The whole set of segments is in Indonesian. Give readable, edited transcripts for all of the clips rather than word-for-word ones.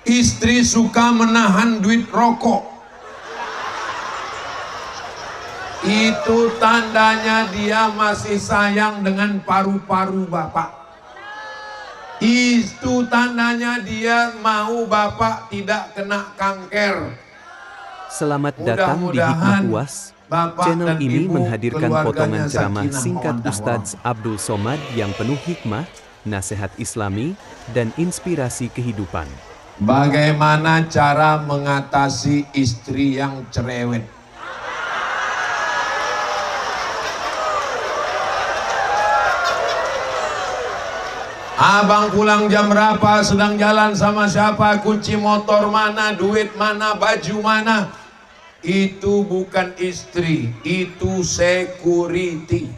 Istri suka menahan duit rokok. Itu tandanya dia masih sayang dengan paru-paru bapak. Itu tandanya dia mau bapak tidak kena kanker. Selamat datang di Hikmah UAS. Channel ini menghadirkan potongan ceramah singkat Ustadz Abdul Somad yang penuh hikmah, nasihat islami, dan inspirasi kehidupan. Bagaimana cara mengatasi istri yang cerewet? Abang pulang jam berapa, sedang jalan sama siapa, kunci motor mana, duit mana, baju mana. Itu bukan istri, itu security.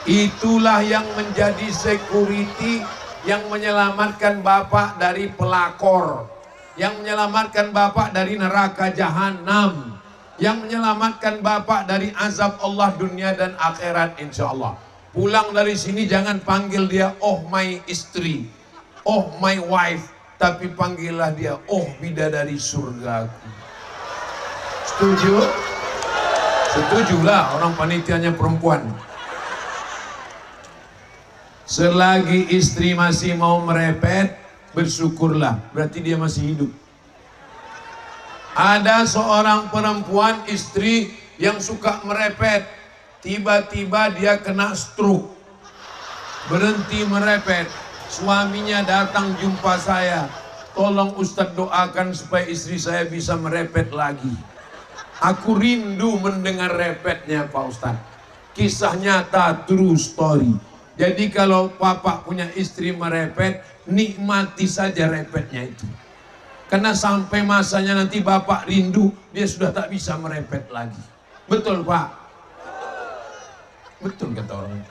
Itulah yang menjadi security, yang menyelamatkan bapak dari pelakor, yang menyelamatkan bapak dari neraka jahanam, yang menyelamatkan bapak dari azab Allah dunia dan akhirat insya Allah. Pulang dari sini jangan panggil dia oh my istri, oh my wife, tapi panggillah dia oh bidadari surgaku. Setuju? Setujulah orang panitianya perempuan. Selagi istri masih mau merepet, bersyukurlah, berarti dia masih hidup. Ada seorang perempuan istri yang suka merepet, tiba-tiba dia kena stroke, berhenti merepet. Suaminya datang jumpa saya, tolong Ustadz doakan supaya istri saya bisa merepet lagi. Aku rindu mendengar repetnya Pak Ustadz. Kisah nyata, true story. Jadi kalau bapak punya istri merepet, nikmati saja repetnya itu. Karena sampai masanya nanti bapak rindu, dia sudah tak bisa merepet lagi. Betul Pak? Betul kata orang.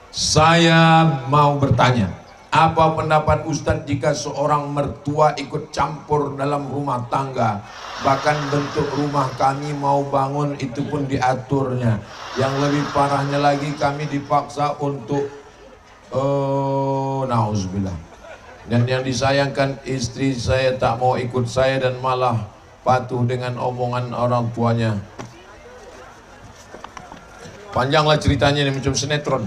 Saya mau bertanya, apa pendapat Ustadz jika seorang mertua ikut campur dalam rumah tangga? Bahkan bentuk rumah kami mau bangun itu pun diaturnya. Yang lebih parahnya lagi kami dipaksa untuk nauzubillah. Dan yang disayangkan istri saya tak mau ikut saya dan malah patuh dengan omongan orang tuanya. Panjanglah ceritanya ini macam sinetron.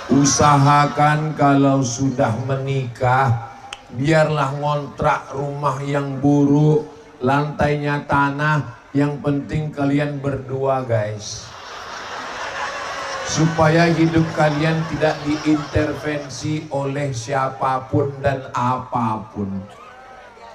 Usahakan kalau sudah menikah, biarlah ngontrak rumah yang buruk, lantainya tanah, yang penting kalian berdua guys. Supaya hidup kalian tidak diintervensi oleh siapapun dan apapun.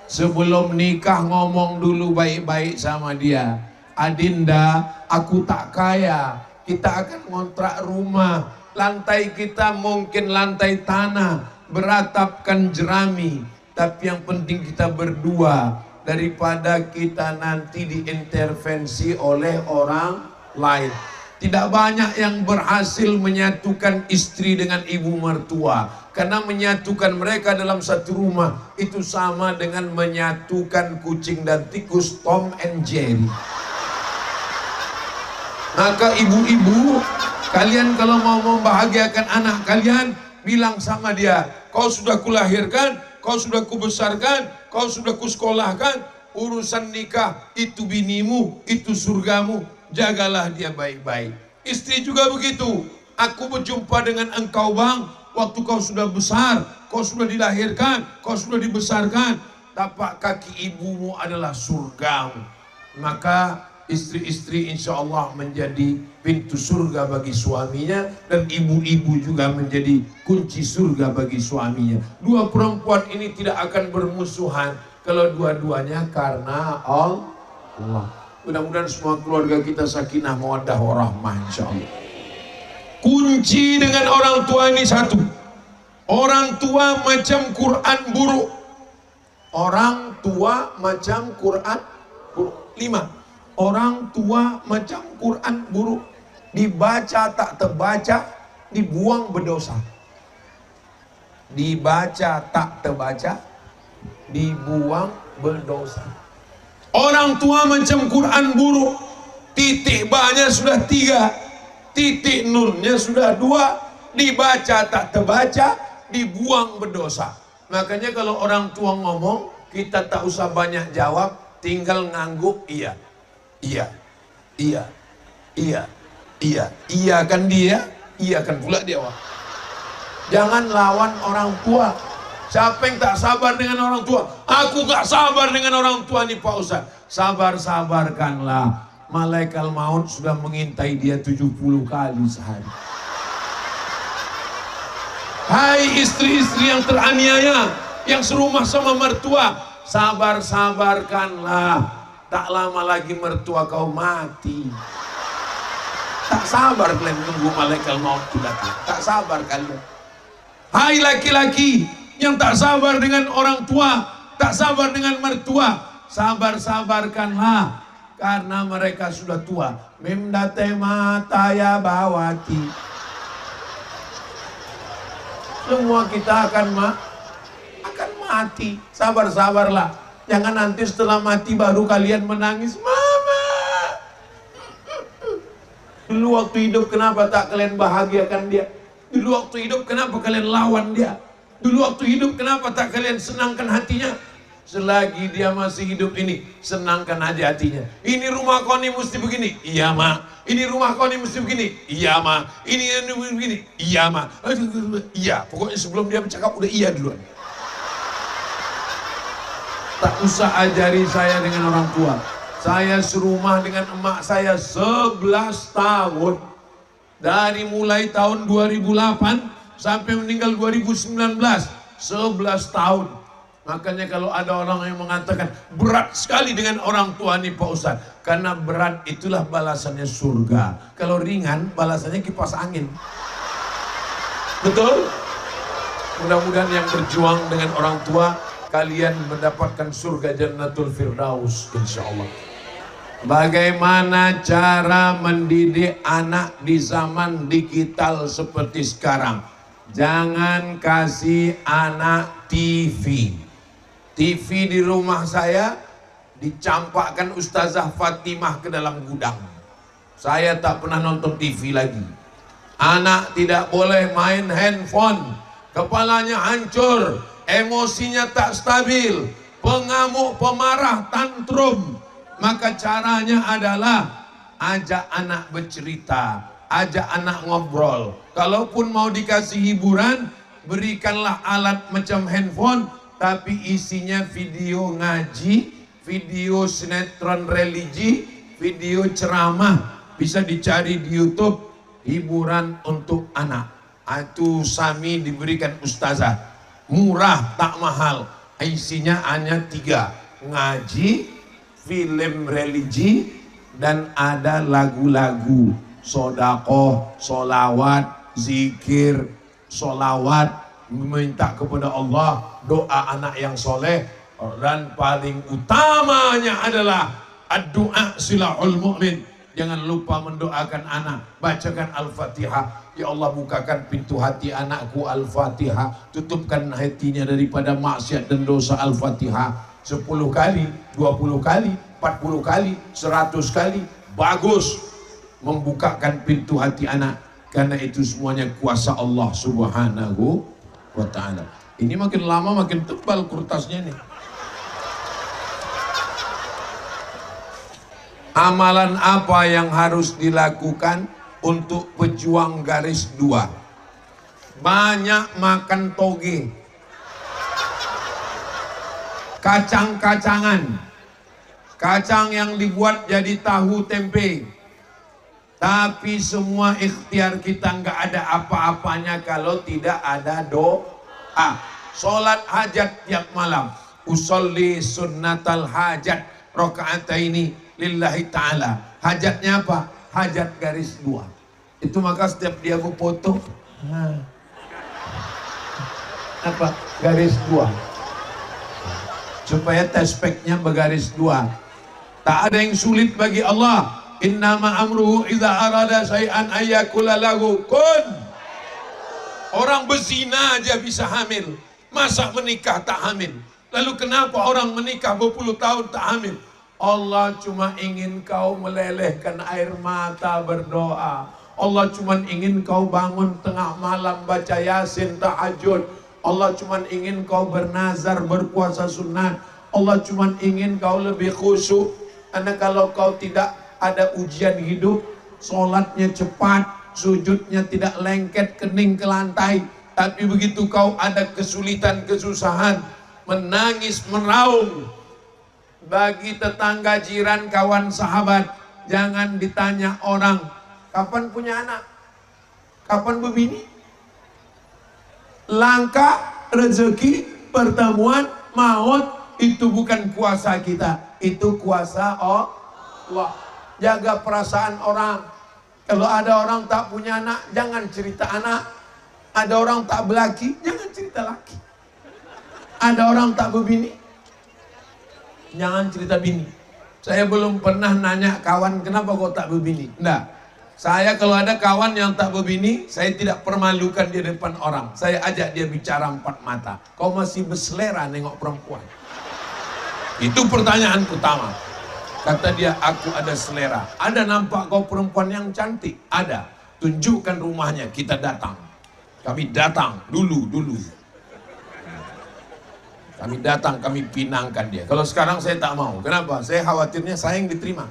Sebelum nikah ngomong dulu baik-baik sama dia. Adinda, aku tak kaya, kita akan ngontrak rumah. Lantai kita mungkin lantai tanah, beratapkan jerami, tapi yang penting kita berdua, daripada kita nanti diintervensi oleh orang lain. Tidak banyak yang berhasil menyatukan istri dengan ibu mertua, karena menyatukan mereka dalam satu rumah itu sama dengan menyatukan kucing dan tikus, Tom and Jerry. Maka ibu-ibu, kalian kalau mau membahagiakan anak kalian, bilang sama dia, kau sudah kulahirkan, kau sudah kubesarkan, kau sudah kusekolahkan, urusan nikah itu binimu, itu surgamu, jagalah dia baik-baik. Istri juga begitu, aku berjumpa dengan engkau bang, waktu kau sudah besar, kau sudah dilahirkan, kau sudah dibesarkan, tapak kaki ibumu adalah surgamu. Maka istri-istri insya Allah menjadi pintu surga bagi suaminya, dan ibu-ibu juga menjadi kunci surga bagi suaminya. Dua perempuan ini tidak akan bermusuhan kalau dua-duanya karena Allah. Mudah-mudahan semua keluarga kita sakinah mawaddah warahmah insya Allah. Kunci dengan orang tua ini satu, orang tua macam Quran buruk. Orang tua macam Quran buruk. 5. Orang tua macam Quran buruk, dibaca tak terbaca, dibuang berdosa. Dibaca tak terbaca, dibuang berdosa. Orang tua macam Quran buruk, titik ba-nya sudah 3. titik nunnya sudah 2, dibaca tak terbaca, dibuang berdosa. Makanya kalau orang tua ngomong, kita tak usah banyak jawab, tinggal ngangguk iya, iya, iya, iya, iya, iya kan dia, iya kan pula dia. Jangan lawan orang tua. Siapa yang tak sabar dengan orang tua? Aku gak sabar dengan orang tua nih Pak Ustaz. Sabar-sabarkanlah. Malaikat maut sudah mengintai dia 70 kali sehari. Hai istri-istri yang teraniaya, yang serumah sama mertua, sabar-sabarkanlah. Tak lama lagi mertua kau mati. Tak sabar kalian tunggu malaikat maut datang. Tak sabar kalian. Hai laki-laki yang tak sabar dengan orang tua, tak sabar dengan mertua, sabar-sabarkanlah karena mereka sudah tua. Memdate mata ya bawati. Semua kita akan mati. Sabar-sabarlah. Jangan nanti setelah mati baru kalian menangis. Mama. Dulu waktu hidup kenapa tak kalian bahagiakan dia? Dulu waktu hidup kenapa kalian lawan dia? Dulu waktu hidup kenapa tak kalian senangkan hatinya? Selagi dia masih hidup ini, senangkan aja hatinya. Ini rumah kau nih mesti begini. Iya ma. Ini rumah kau nih mesti begini. Iya ma. Ini begini. Iya ma. Iya. Pokoknya sebelum dia bercakap udah iya duluan. Tak usah ajari saya dengan orang tua. Saya serumah dengan emak saya 11 tahun. Dari mulai tahun 2008 sampai meninggal 2019, 11 tahun. Makanya kalau ada orang yang mengatakan berat sekali dengan orang tua nih Pak Ustaz, karena berat itulah balasannya surga. Kalau ringan balasannya kipas angin. Betul? Mudah-mudahan yang berjuang dengan orang tua, kalian mendapatkan surga Jannatul Firdaus insyaallah. Bagaimana cara mendidik anak di zaman digital seperti sekarang? Jangan kasih anak TV. TV di rumah saya dicampakkan Ustazah Fatimah ke dalam gudang. Saya tak pernah nonton TV lagi. Anak tidak boleh main handphone. Kepalanya hancur, emosinya tak stabil, pengamuk, pemarah, tantrum. Maka caranya adalah ajak anak bercerita, ajak anak ngobrol. Kalaupun mau dikasih hiburan, berikanlah alat macam handphone, tapi isinya video ngaji, video sinetron religi, video ceramah. Bisa dicari di YouTube, hiburan untuk anak. Itu sami diberikan ustazah. Murah, tak mahal. Isinya hanya 3. Ngaji, film religi, dan ada lagu-lagu. Sodakoh, solawat, zikir, solawat, meminta kepada Allah, doa anak yang soleh, dan paling utamanya adalah doa silahul mu'min. Jangan lupa mendoakan anak, bacakan Al-Fatihah. Ya Allah, bukakan pintu hati anakku, Al-Fatihah. Tutupkan hatinya daripada maksiat dan dosa, Al-Fatihah. 10 kali, 20 kali, 40 kali, 100 kali, bagus. Membukakan pintu hati anak, karena itu semuanya kuasa Allah Subhanahu wa ta'ala. Ini makin lama makin tebal kertasnya nih. Amalan apa yang harus dilakukan untuk pejuang garis 2? Banyak makan toge, kacang-kacangan, kacang yang dibuat jadi tahu tempe. Tapi semua ikhtiar kita nggak ada apa-apanya kalau tidak ada doa. Sholat hajat tiap malam. Usolli sunnatal hajat rakaataini lillahi ta'ala. Hajatnya apa? Hajat garis 2. Itu maka setiap dia mau foto, apa? Garis 2. Supaya tespeknya bergaris 2. Tak ada yang sulit bagi Allah. Innama amruhu idza arada syai'an ayyakula lahu kun. Orang berzina aja bisa hamil, masa menikah tak hamil? Lalu kenapa orang menikah berpuluh tahun tak hamil? Allah cuma ingin kau melelehkan air mata berdoa. Allah cuman ingin kau bangun tengah malam baca Yasin tahajud. Allah cuman ingin kau bernazar, berpuasa sunat. Allah cuman ingin kau lebih khusyuk. Karena kalau kau tidak ada ujian hidup, sholatnya cepat, sujudnya tidak lengket kening ke lantai. Tapi begitu kau ada kesulitan, kesusahan, menangis, meraung bagi tetangga, jiran, kawan, sahabat. Jangan ditanya orang, kapan punya anak? Kapan berbini? Langkah, rezeki, pertemuan, maut, itu bukan kuasa kita, itu kuasa Allah. Jaga perasaan orang. Kalau ada orang tak punya anak, jangan cerita anak. Ada orang tak berlaki, jangan cerita laki. Ada orang tak berbini, jangan cerita bini. Saya belum pernah nanya kawan, kenapa kau tak berbini? Enggak. Saya kalau ada kawan yang tak berbini, saya tidak permalukan di depan orang. Saya ajak dia bicara empat mata. Kau masih berselera nengok perempuan? Itu pertanyaan utama. Kata dia, aku ada selera. Ada nampak kau perempuan yang cantik? Ada. Tunjukkan rumahnya, kita datang. Kami datang dulu. Kami datang, kami pinangkan dia. Kalau sekarang saya tak mau. Kenapa? Saya khawatirnya saya yang diterima.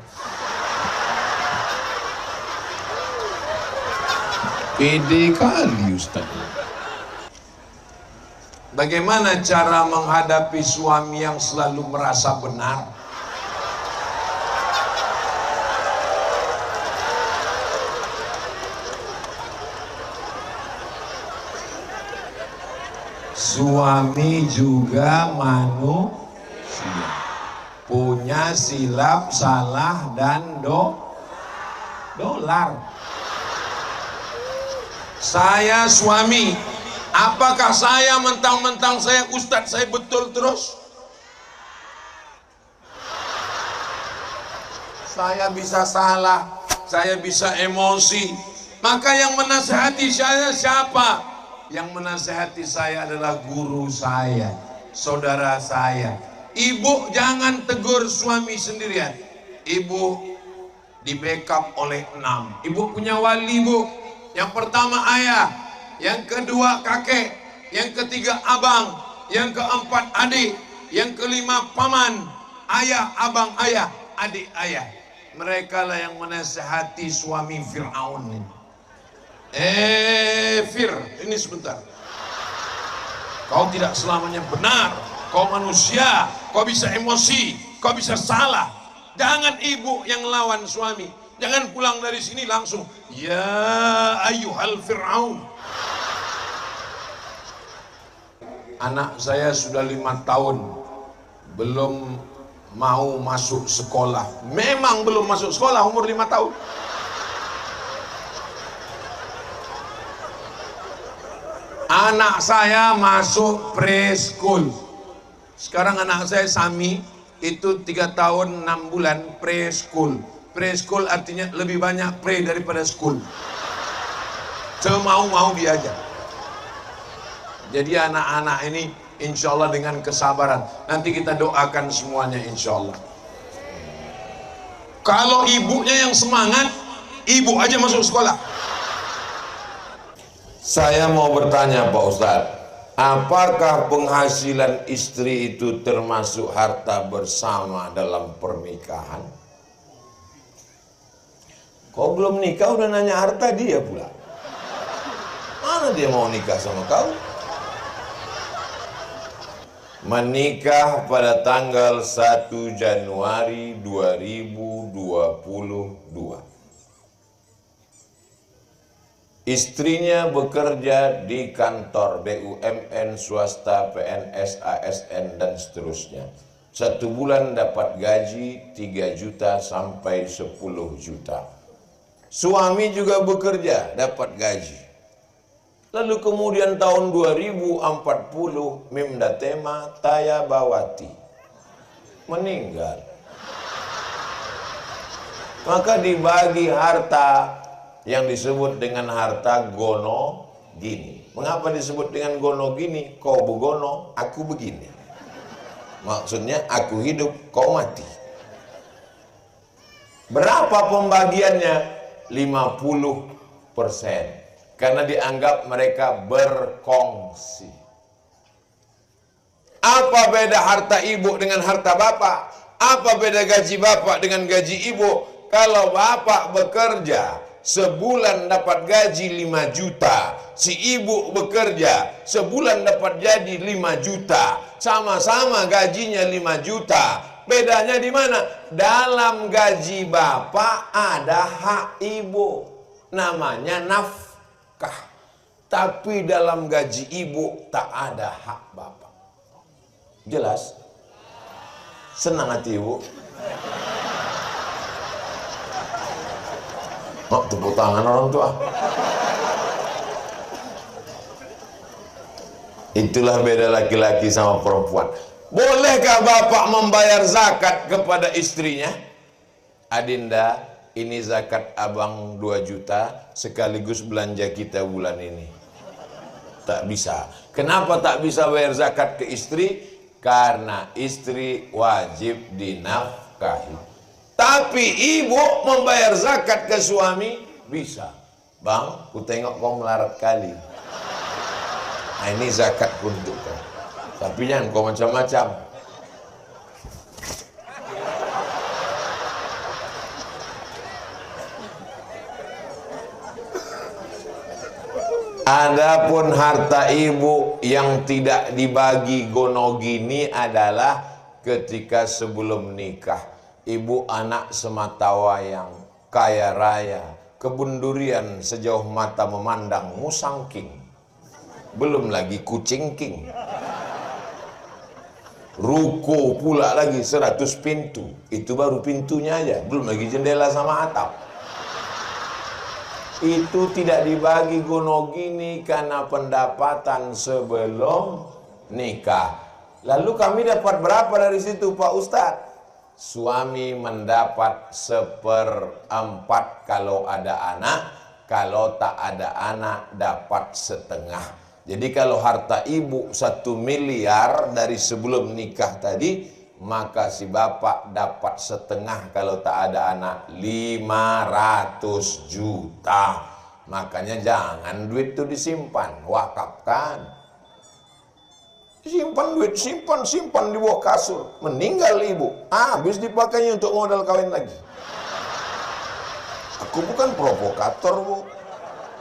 Pede kali Ustaz. Bagaimana cara menghadapi suami yang selalu merasa benar? Suami juga manusia, punya silap, salah, dan dolar. Saya suami, apakah saya mentang-mentang saya ustadz, saya betul terus? Saya bisa salah, saya bisa emosi. Maka yang menasihati saya siapa? Yang menasihati saya adalah guru saya, saudara saya. Ibu jangan tegur suami sendirian. Ibu di backup oleh 6. Ibu punya wali, Bu. Yang pertama ayah, yang kedua kakek, yang ketiga abang, yang keempat adik, yang kelima paman, ayah, abang, ayah, adik, ayah. Mereka lah yang menasihati suami Fir'aun. Fir, ini sebentar. Kau tidak selamanya benar. Kau manusia, kau bisa emosi, kau bisa salah. Jangan ibu yang lawan suami. Jangan pulang dari sini langsung, ya ayyuhal Fir'aun. Anak saya sudah 5 tahun belum mau masuk sekolah. Memang belum masuk sekolah umur 5 tahun. Anak saya masuk preschool. Sekarang anak saya Sami itu 3 tahun 6 bulan preschool. Preschool artinya lebih banyak pre daripada school. Semau-mau dia aja. Jadi anak-anak ini insya Allah dengan kesabaran. Nanti kita doakan semuanya insya Allah. Kalau ibunya yang semangat, ibu aja masuk sekolah. Saya mau bertanya Pak Ustadz, apakah penghasilan istri itu termasuk harta bersama dalam pernikahan? Kau belum nikah udah nanya harta dia pula. Mana dia mau nikah sama kau? Menikah pada tanggal 1 Januari 2022. Istrinya bekerja di kantor BUMN, swasta, PNS, ASN, dan seterusnya. 1 bulan dapat gaji 3 juta sampai 10 juta. Suami juga bekerja, dapat gaji. Lalu kemudian tahun 2040, Mimdatema Tayabawati meninggal. Maka dibagi harta yang disebut dengan harta gono gini. Mengapa disebut dengan gono gini? Kau begono, aku begini. Maksudnya aku hidup, kau mati. Berapa pembagiannya? 50 Karena dianggap mereka berkongsi. Apa beda harta ibu dengan harta bapak? Apa beda gaji bapak dengan gaji ibu? Kalau bapak bekerja sebulan dapat gaji 5 juta, si ibu bekerja sebulan dapat jadi 5 juta, sama-sama gajinya 5 juta. Bedanya di mana? Dalam gaji bapak ada hak ibu, namanya nafkah. Tapi dalam gaji ibu tak ada hak bapak. Jelas? Senang hati ibu? Oh, tepuk tangan orang tua. Itulah beda laki-laki sama perempuan. Bolehkah bapak membayar zakat kepada istrinya? Adinda, ini zakat abang 2 juta sekaligus belanja kita bulan ini. Tak bisa. Kenapa tak bisa bayar zakat ke istri? Karena istri wajib dinafkahi. Tapi ibu membayar zakat ke suami bisa. Bang, ku tengok kau melarat kali. Nah, ini zakat untuk kau. Tapi jangan kau macam-macam. Adapun harta ibu yang tidak dibagi gonogini adalah ketika sebelum nikah. Ibu anak semata wayang, kaya raya, kebun durian sejauh mata memandang, musangking. Belum lagi kucing king. Ruko pula lagi 100 pintu. Itu baru pintunya aja, belum lagi jendela sama atap. Itu tidak dibagi gonogini karena pendapatan sebelum nikah. Lalu kami dapat berapa dari situ Pak Ustadz? Suami mendapat 1/4 kalau ada anak, kalau tak ada anak dapat setengah. Jadi kalau harta ibu 1 miliar dari sebelum nikah tadi, maka si bapak dapat setengah kalau tak ada anak, 500 juta. Makanya jangan duit itu disimpan, wakafkan. Simpan duit, simpan di bawah kasur. Meninggal ibu, habis dipakainya untuk modal kawin lagi. Aku bukan provokator bu,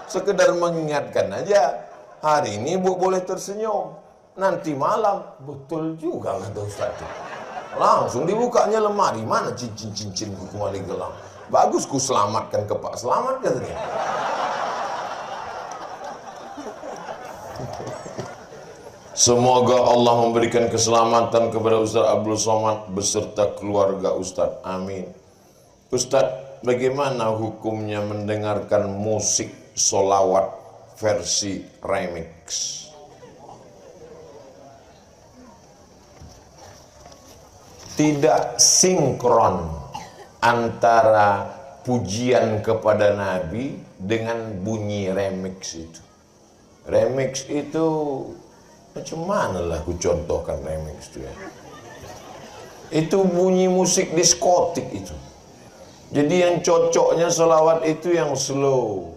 sekedar mengingatkan aja. Hari ini bu boleh tersenyum, nanti malam betul juga kata Ustaz. Langsung dibukanya lemari, mana cincin-cincin kembali gelang. Bagus ku selamatkan ke Pak Selamat katanya. Semoga Allah memberikan keselamatan kepada Ustaz Abdul Somad beserta keluarga Ustaz. Amin. Ustaz, bagaimana hukumnya mendengarkan musik solawat versi remix? Tidak sinkron antara pujian kepada Nabi dengan bunyi remix itu. Remix itu macam mana lah aku contohkan remix itu ya. Itu bunyi musik diskotik itu. Jadi yang cocoknya selawat itu yang slow.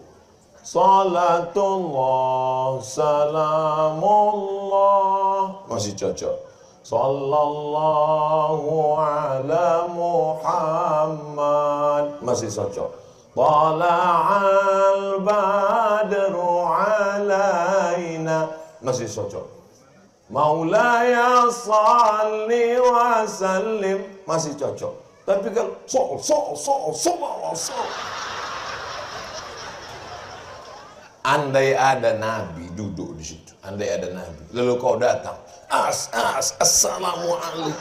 Salatullah, salamullah, masih cocok. Sallallahu ala Muhammad, masih cocok. Tala'al badru alaina, masih cocok. Maulaya salli wa sallim, masih cocok. Tapi kalau sol. Andai ada Nabi duduk di situ, andai ada Nabi, lalu kau datang, assalamualaikum.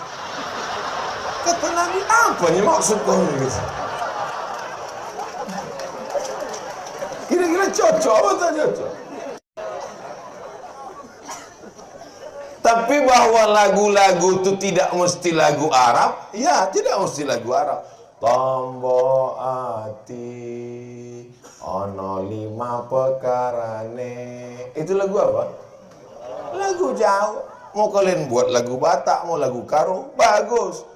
Kata Nabi, apa nih maksud kau ini? Kira-kira cocok atau tak cocok? Tapi bahwa lagu-lagu itu tidak mesti lagu Arab, ya tidak mesti lagu Arab. Tombo ati ono 5 pekarane, itu lagu apa? Lagu Jawa. Mau kalian buat lagu Batak, mau lagu Karo, bagus.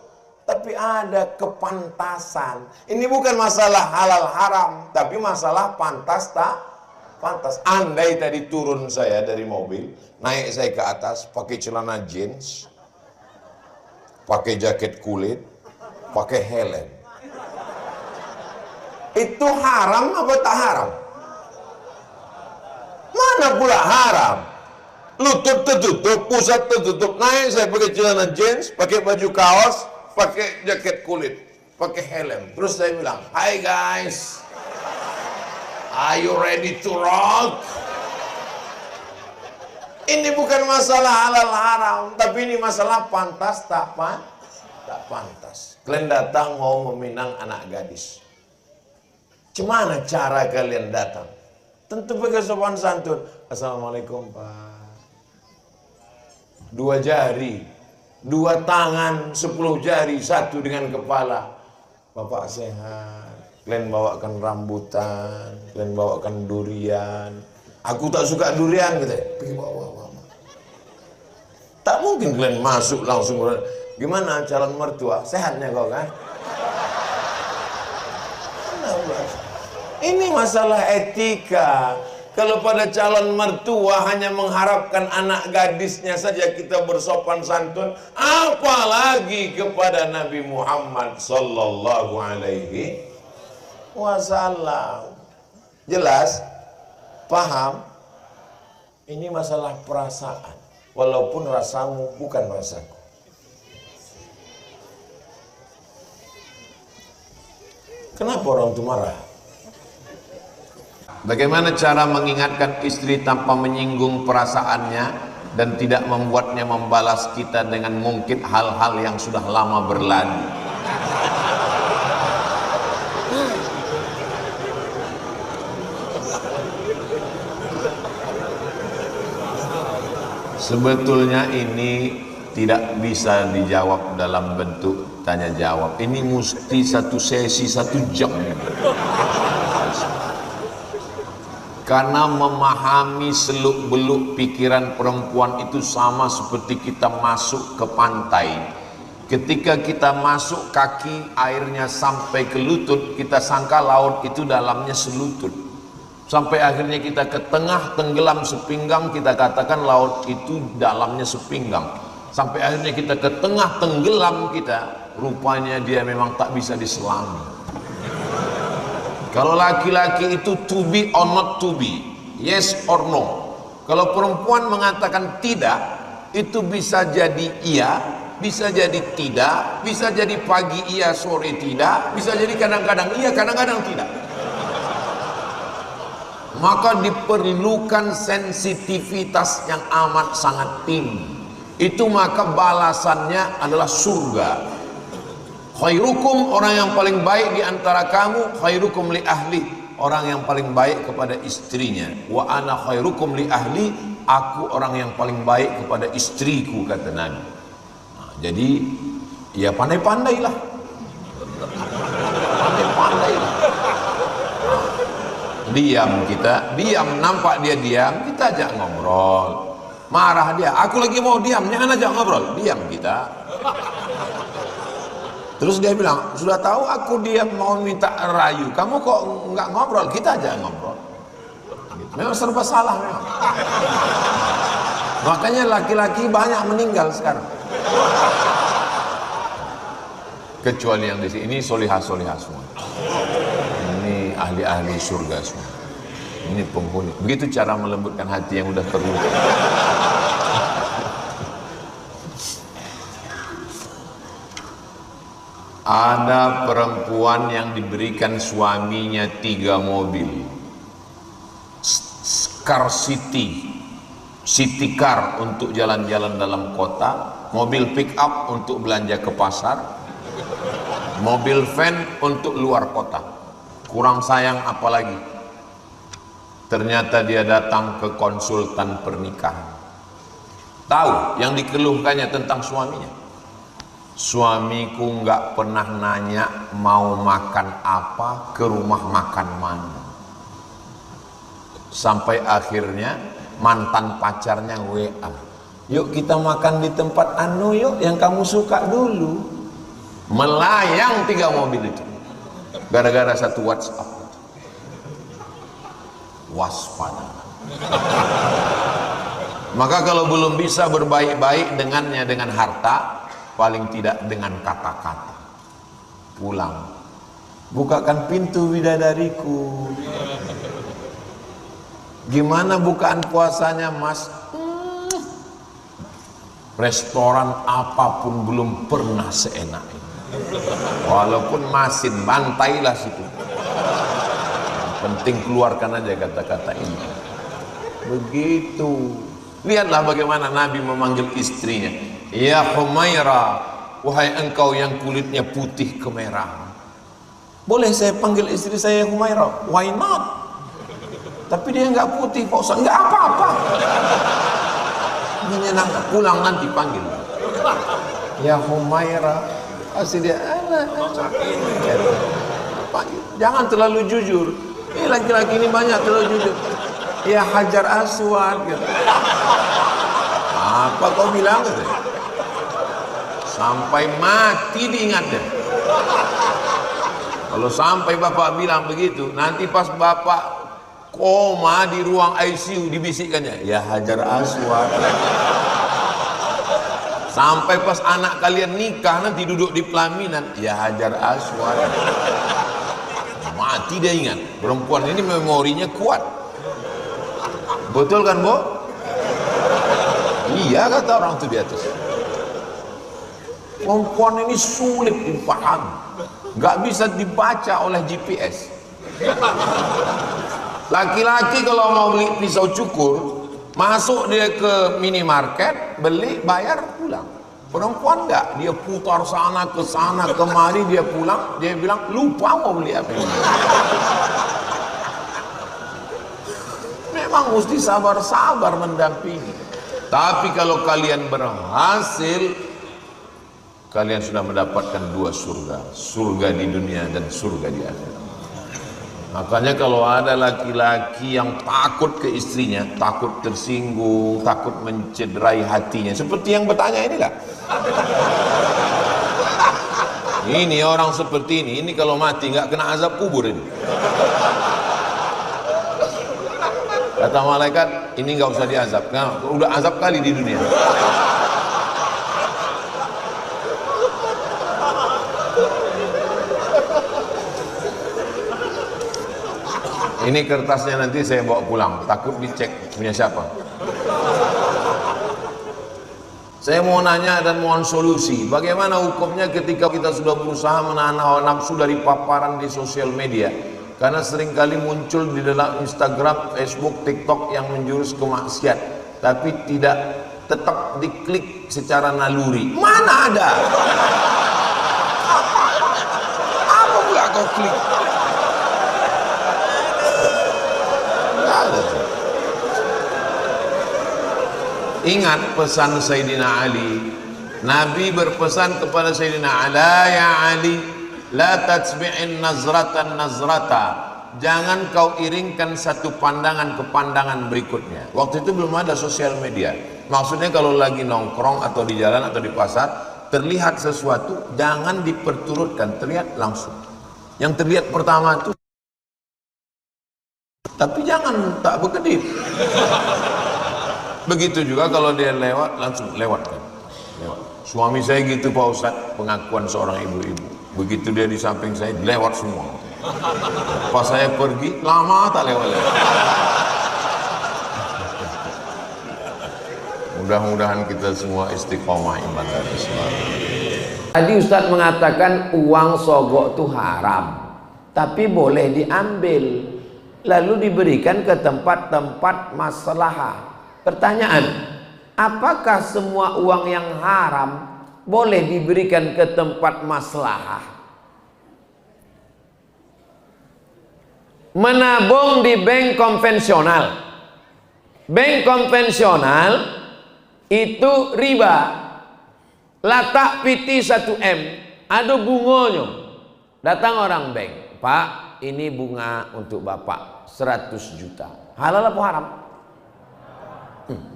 Tapi ada kepantasan. Ini bukan masalah halal haram, tapi masalah pantas tak pantas. Andai tadi turun saya dari mobil, naik saya ke atas, pakai celana jeans, pakai jaket kulit, pakai helm. Itu haram apa tak haram? Mana pula haram? Lutut tertutup, pusat tertutup, naik saya pakai celana jeans, pakai baju kaos, pakai jaket kulit, pakai helm. Terus saya bilang, "Hai guys, are you ready to rock?" Ini bukan masalah halal haram, tapi ini masalah pantas tak pantas. Kalian datang mau meminang anak gadis. Gimana cara kalian datang? Tentu pakai sopan santun. Assalamualaikum Pak. 2 jari, 2 tangan, 10 jari, 1 dengan kepala. Bapak sehat. Kalian bawakan rambutan, kalian bawakan durian. Aku tak suka durian gitu. Pergi bawa. Tak mungkin kalian masuk langsung. Gimana calon mertua? Sehatnya kau kan? Ini masalah etika. Kalau pada calon mertua hanya mengharapkan anak gadisnya saja kita bersopan santun, apalagi kepada Nabi Muhammad sallallahu alaihi wasallam. Jelas? Paham? Ini masalah perasaan. Walaupun rasamu bukan rasaku. Kenapa orang itu marah? Bagaimana cara mengingatkan istri tanpa menyinggung perasaannya dan tidak membuatnya membalas kita dengan mungkin hal-hal yang sudah lama berlalu? Sebetulnya ini tidak bisa dijawab dalam bentuk tanya jawab. Ini mesti satu sesi 1 jam. Karena memahami seluk-beluk pikiran perempuan itu sama seperti kita masuk ke pantai. Ketika kita masuk kaki airnya sampai ke lutut, kita sangka laut itu dalamnya selutut. Sampai akhirnya kita ke tengah tenggelam sepinggang, kita katakan laut itu dalamnya sepinggang. Sampai akhirnya kita ke tengah tenggelam kita, rupanya dia memang tak bisa diselami. Kalau laki-laki itu to be or not to be, yes or no. Kalau perempuan mengatakan tidak, itu bisa jadi iya, bisa jadi tidak, bisa jadi pagi iya, sore tidak, bisa jadi kadang-kadang iya, kadang-kadang tidak. Maka diperlukan sensitivitas yang amat sangat tinggi. Itu maka balasannya adalah surga. Khairukum, orang yang paling baik di antara kamu, khairukum li ahli, orang yang paling baik kepada istrinya. Wa ana khairukum li ahli, aku orang yang paling baik kepada istriku, kata Nabi. Nah, jadi ya pandai-pandailah. Pandai-pandailah. Diam kita, diam, nampak dia diam, kita ajak ngobrol. Marah dia, aku lagi mau diam, jangan ajak ngobrol, diam kita. Terus dia bilang, sudah tahu aku diam mau minta rayu, kamu kok nggak ngobrol, kita ajak ngobrol. Memang serba salah memang. Makanya laki-laki banyak meninggal sekarang. Kecuali yang di sini, ini solihah-solihah semua. Ini ahli-ahli surga semua. Ini penghuni. Begitu cara melembutkan hati yang udah terluka. Ada perempuan yang diberikan suaminya 3 mobil. Car City, City Car untuk jalan-jalan dalam kota, mobil pick up untuk belanja ke pasar, mobil van untuk luar kota. Kurang sayang apa lagi? Ternyata dia datang ke konsultan pernikahan. Tahu yang dikeluhkannya tentang suaminya? Suamiku nggak pernah nanya mau makan apa, ke rumah makan mana. Sampai akhirnya mantan pacarnya WA, yuk kita makan di tempat anu yuk, yang kamu suka dulu. Melayang 3 mobil itu gara-gara 1 WhatsApp. waspada. Maka kalau belum bisa berbaik-baik dengannya dengan harta, paling tidak dengan kata-kata. Pulang, bukakan pintu bidadariku. Gimana bukaan puasanya, Mas? Restoran apapun belum pernah seenak ini. Walaupun masin, bantailah situ. Penting keluarkan aja kata-kata ini. Begitu. Lihatlah bagaimana Nabi memanggil istrinya. Ya Humaira, wahai engkau yang kulitnya putih kemerahan. Boleh saya panggil istri saya Humaira? Why not? Tapi dia nggak putih, Pak Ustaz. Nggak apa-apa. Menyenangkan. Pulang nanti panggil. Ya Humaira. Pasti dia panggil. Jangan terlalu jujur. Ini laki-laki ini banyak terlalu jujur. Ya Hajar Aswad gitu. Apa kau bilang gitu? Sampai mati diingat deh. Kalau sampai bapak bilang begitu, nanti pas bapak koma di ruang ICU dibisikkannya, ya Hajar Aswad. Sampai pas anak kalian nikah nanti duduk di pelaminan, ya Hajar Aswad. Mati dia ingat. Perempuan ini memorinya kuat. Betul kan, Bu? Iya kata orang itu di atas. Perempuan ini sulit dipahami, nggak bisa dibaca oleh GPS. Laki-laki kalau mau beli pisau cukur, masuk dia ke minimarket, beli, bayar, pulang. Perempuan nggak, dia putar sana ke sana kemari, dia pulang, dia bilang lupa mau beli apa ini. Memang mesti sabar-sabar mendampingi. Tapi kalau kalian berhasil, kalian sudah mendapatkan dua surga. Surga di dunia dan surga di akhirat. Makanya kalau ada laki-laki yang takut ke istrinya, takut tersinggung, takut mencederai hatinya, seperti yang bertanya ini lah. Ini orang seperti ini kalau mati nggak kena azab kubur ini. Kata malaikat, ini nggak usah diazab. Nah, udah azab kali di dunia. Ini kertasnya nanti saya bawa pulang, takut dicek punya siapa. Saya mau nanya dan mohon solusi. Bagaimana hukumnya ketika kita sudah berusaha menahan hawa nafsu dari paparan di sosial media? Karena seringkali muncul di dalam Instagram, Facebook, TikTok yang menjurus ke maksiat, tapi tidak tetap diklik secara naluri. Mana ada? Apa pula kau klik? Nggak ada. Ingat pesan Sayyidina Ali. Nabi berpesan kepada Sayyidina Ali, ya Ali, la tatsbi'in nazratan nazrata. Jangan kau iringkan satu pandangan ke pandangan berikutnya. Waktu itu belum ada sosial media. Maksudnya kalau lagi nongkrong atau di jalan atau di pasar, terlihat sesuatu, jangan diperturutkan, terlihat langsung. Yang terlihat pertama itu, tapi jangan tak berkedip. Begitu juga kalau dia lewat, langsung lewatkan. Lewat. Suami saya gitu Pak Ustadz, pengakuan seorang ibu-ibu. Begitu dia di samping saya, lewat semua. Pas saya pergi, lama tak lewat-lewat. Mudah-mudahan kita semua istiqomah iman dan Islam. Tadi Ustadz mengatakan uang sogok itu haram, tapi boleh diambil, lalu diberikan ke tempat-tempat maslahah. Pertanyaan, apakah semua uang yang haram boleh diberikan ke tempat maslahah? Menabung di bank konvensional. Bank konvensional itu riba. Latak piti 1M, ada bunganya. Datang orang bank, Pak, ini bunga untuk Bapak 100 juta. Halal apa haram?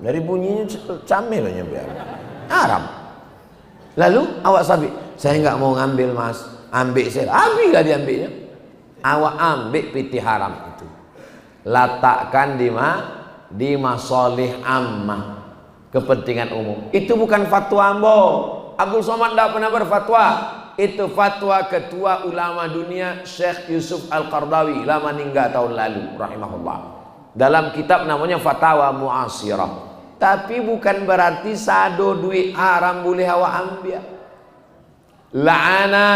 Dari bunyinya camel aja biar haram. Lalu awak sabit, saya nggak mau ngambil Mas, ambil saya. Habis nggak diambilnya? Awak ambil piti haram itu. Letakkan di masolih ammah, kepentingan umum. Itu bukan fatwa ambo. Abdul Somad tidak pernah berfatwa. Itu fatwa ketua ulama dunia Syekh Yusuf Al-Qardawi, lama meninggal tahun lalu rahimahullah. Dalam kitab namanya Fatawa Mu'asirah. Tapi bukan berarti sado duit haram boleh awak ambil. La'ana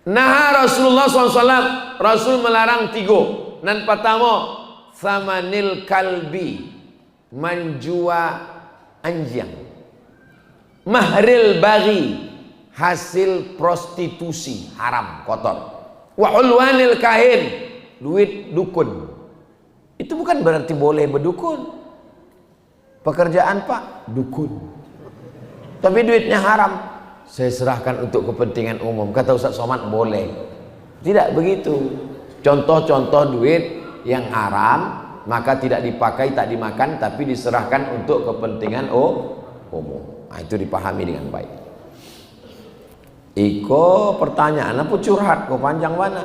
naha Rasulullah SAW. Rasul melarang 3. Nan pertama, thamanil kalbi, menjual anjing. Mahril bagi, hasil prostitusi haram, kotor. Wa ulwanil kahin, duit dukun. Itu bukan berarti boleh berdukun. Pekerjaan Pak, dukun. Tapi duitnya haram. Saya serahkan untuk kepentingan umum. Kata Ustaz Somad boleh. Tidak begitu. Contoh-contoh duit yang haram, maka tidak dipakai, tak dimakan, tapi diserahkan untuk kepentingan umum. Nah, itu dipahami dengan baik. Iko pertanyaan apa curhat kok panjang mana?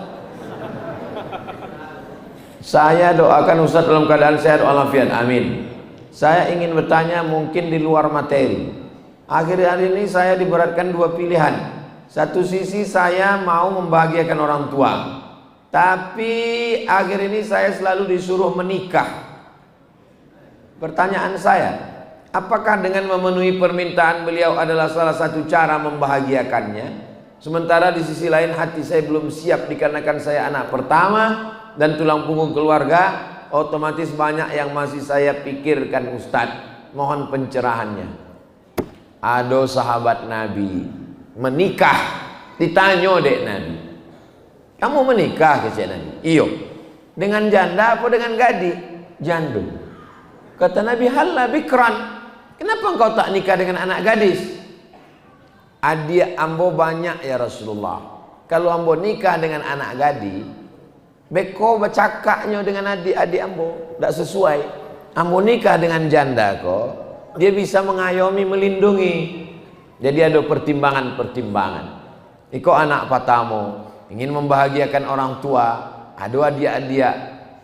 Saya doakan Ustaz dalam keadaan sehat walafiat, amin. Saya ingin bertanya mungkin di luar materi. Akhir-akhir ini saya diberatkan 2 pilihan. Satu sisi saya mau membahagiakan orang tua, tapi akhir ini saya selalu disuruh menikah. Pertanyaan saya, apakah dengan memenuhi permintaan beliau adalah salah satu cara membahagiakannya? Sementara di sisi lain hati saya belum siap dikarenakan saya anak pertama dan tulang punggung keluarga. Otomatis banyak yang masih saya pikirkan Ustadz. Mohon pencerahannya. Ada sahabat Nabi menikah, ditanya dek Nabi, kamu menikah ke Nabi? Iyo. Dengan janda apa dengan gadi? Janda. Kata Nabi, halla bikran, kenapa engkau tak nikah dengan anak gadis? Adik ambo banyak ya Rasulullah. Kalau ambo nikah dengan anak gadi, beko bercakapnya dengan adik-adik ambo tak sesuai. Ambo nikah dengan janda kok, dia bisa mengayomi, melindungi. Jadi ada pertimbangan-pertimbangan. Iko anak patamu ingin membahagiakan orang tua, ada adik-adik,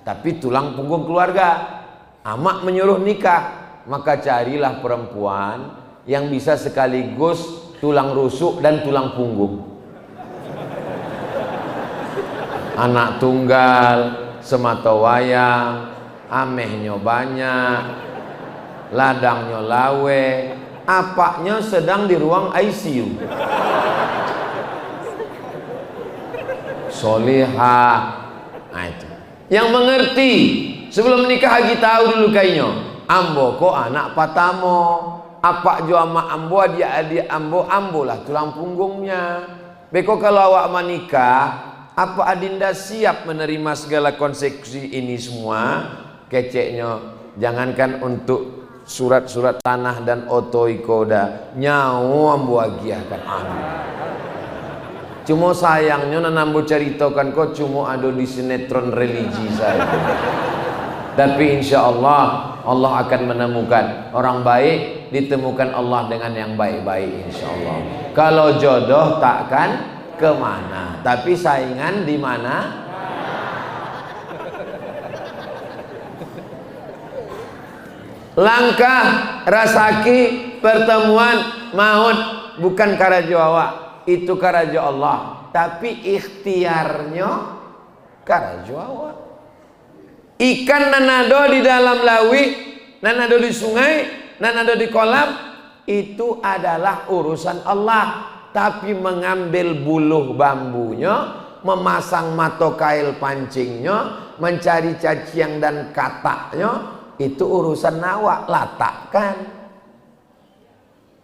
tapi tulang punggung keluarga. Amak menyuruh nikah, maka carilah perempuan yang bisa sekaligus tulang rusuk dan tulang punggung. Anak tunggal, semata wayang, amehnya banyak, ladangnya lawe, apaknya sedang di ruang ICU. Solihah. Nah itu. Yang mengerti sebelum menikah lagi tahu dulu kayaknya. Ambo kok anak patamo, apa jo ama ambo adik-adik ambo lah tulang punggungnya. Beko kalau awak menikah, apa adinda siap menerima segala konsekuensi ini semua? Keceknya, jangankan untuk surat-surat tanah dan otoikoda, nyawa ambo agiahkan amin. Cuma sayangnya nanambo ceritakan kok cuma ada di sinetron religi saya. Tapi insya Allah Allah akan menemukan orang baik, ditemukan Allah dengan yang baik-baik insya Allah. Kalau jodoh takkan kemana, tapi saingan di mana? Langkah rasaki pertemuan maut bukan karajo awak, itu karajo Allah, tapi ikhtiarnya karajo awak. Ikan nanado di dalam lawi, nanado di sungai, nanado di kolam, itu adalah urusan Allah. Tapi mengambil buluh bambunya, memasang matokail pancingnya, mencari caciang dan kataknya, itu urusan awak, letakkan.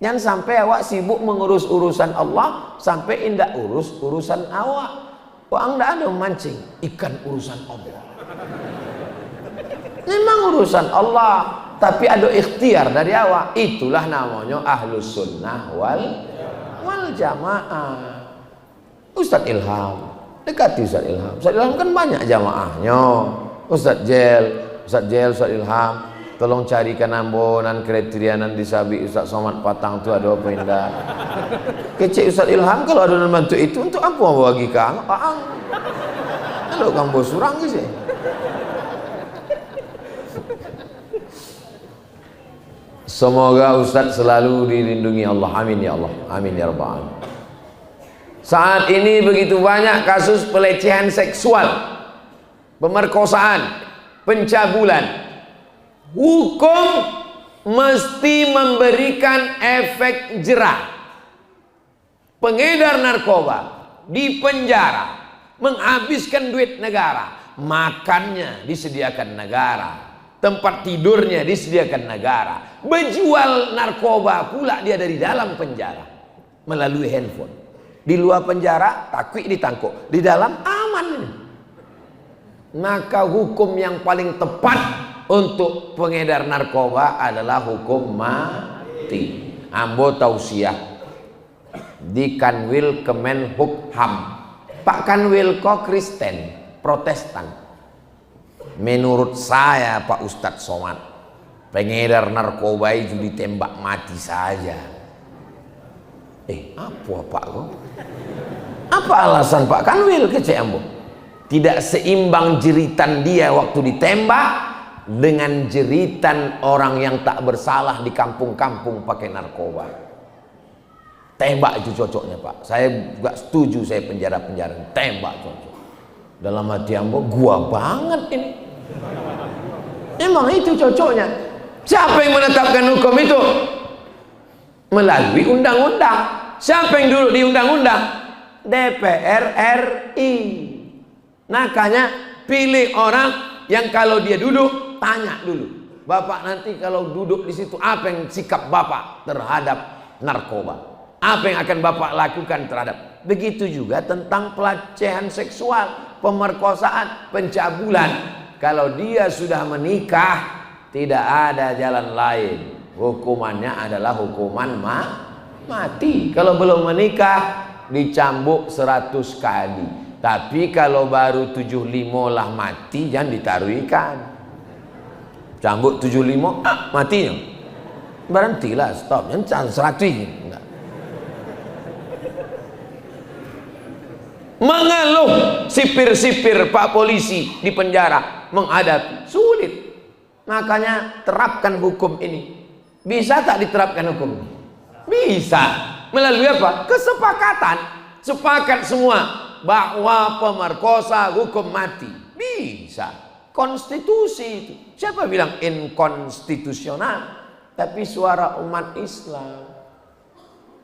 Jangan sampai awak sibuk mengurus urusan Allah, sampai indah urus urusan awak. Wah, enggak ada memancing, ikan urusan Allah. Memang urusan Allah, tapi ada ikhtiar dari awak. Itulah namanya ahlus sunnah wal jamaah. Ustadz Ilham, dekati Ustadz Ilham. Ustadz Ilham kan banyak jamaahnya. Ustadz Ustadz Ilham, tolong carikan ambonan kriterianan disabi Ustadz Somad Patang itu ada apa indah. Kecek Ustadz Ilham kalau ada bantu itu untuk apa bagi kang? Kalau kamu surang sih. Semoga Ustadz selalu dilindungi Allah. Amin ya Allah. Amin ya rabbal alamin. Saat ini begitu banyak kasus pelecehan seksual, pemerkosaan, pencabulan. Hukum mesti memberikan efek jerah. Pengedar narkoba dipenjara, menghabiskan duit negara, makannya disediakan negara, tempat tidurnya disediakan negara, menjual narkoba pula dia dari dalam penjara melalui handphone. Di luar penjara takut ditangkap, di dalam aman. Maka hukum yang paling tepat untuk pengedar narkoba adalah hukum mati. Ambo tausiah di Kanwil Kemenhukham. Pak Kanwil kok Kristen, Protestan. Menurut saya Pak Ustadz Somad, pengedar narkoba itu ditembak mati saja. Apa Pak kok? Apa alasan Pak Kanwil kecek ambo? Tidak seimbang jeritan dia waktu ditembak dengan jeritan orang yang tak bersalah di kampung-kampung pakai narkoba. Tembak itu cocoknya Pak. Saya gak setuju saya penjara-penjara. Tembak cocok. Dalam hati ambo, gua banget ini. Emang itu cocoknya. Siapa yang menetapkan hukum itu? Melalui undang-undang. Siapa yang duduk di undang-undang? DPR RI. Makanya pilih orang yang kalau dia duduk tanya dulu, Bapak nanti kalau duduk di situ apa yang sikap Bapak terhadap narkoba? Apa yang akan Bapak lakukan terhadap? Begitu juga tentang pelecehan seksual, pemerkosaan, pencabulan. Kalau dia sudah menikah, tidak ada jalan lain. Hukumannya adalah hukuman mati. Kalau belum menikah dicambuk 100 kali. Tapi kalau baru 75 lah mati, jangan ditaruh ikan. Cambuk 75 matinya. Berhentilah, stop. Jangan 100. Enggak. Mengeluh sipir-sipir Pak polisi di penjara menghadapi sulit. Makanya terapkan hukum ini. Bisa tak diterapkan hukum? Bisa. Melalui apa? Kesepakatan. Sepakat semua bahwa pemerkosa hukum mati. Bisa. Konstitusi itu. Siapa bilang inkonstitusional? Tapi suara umat Islam.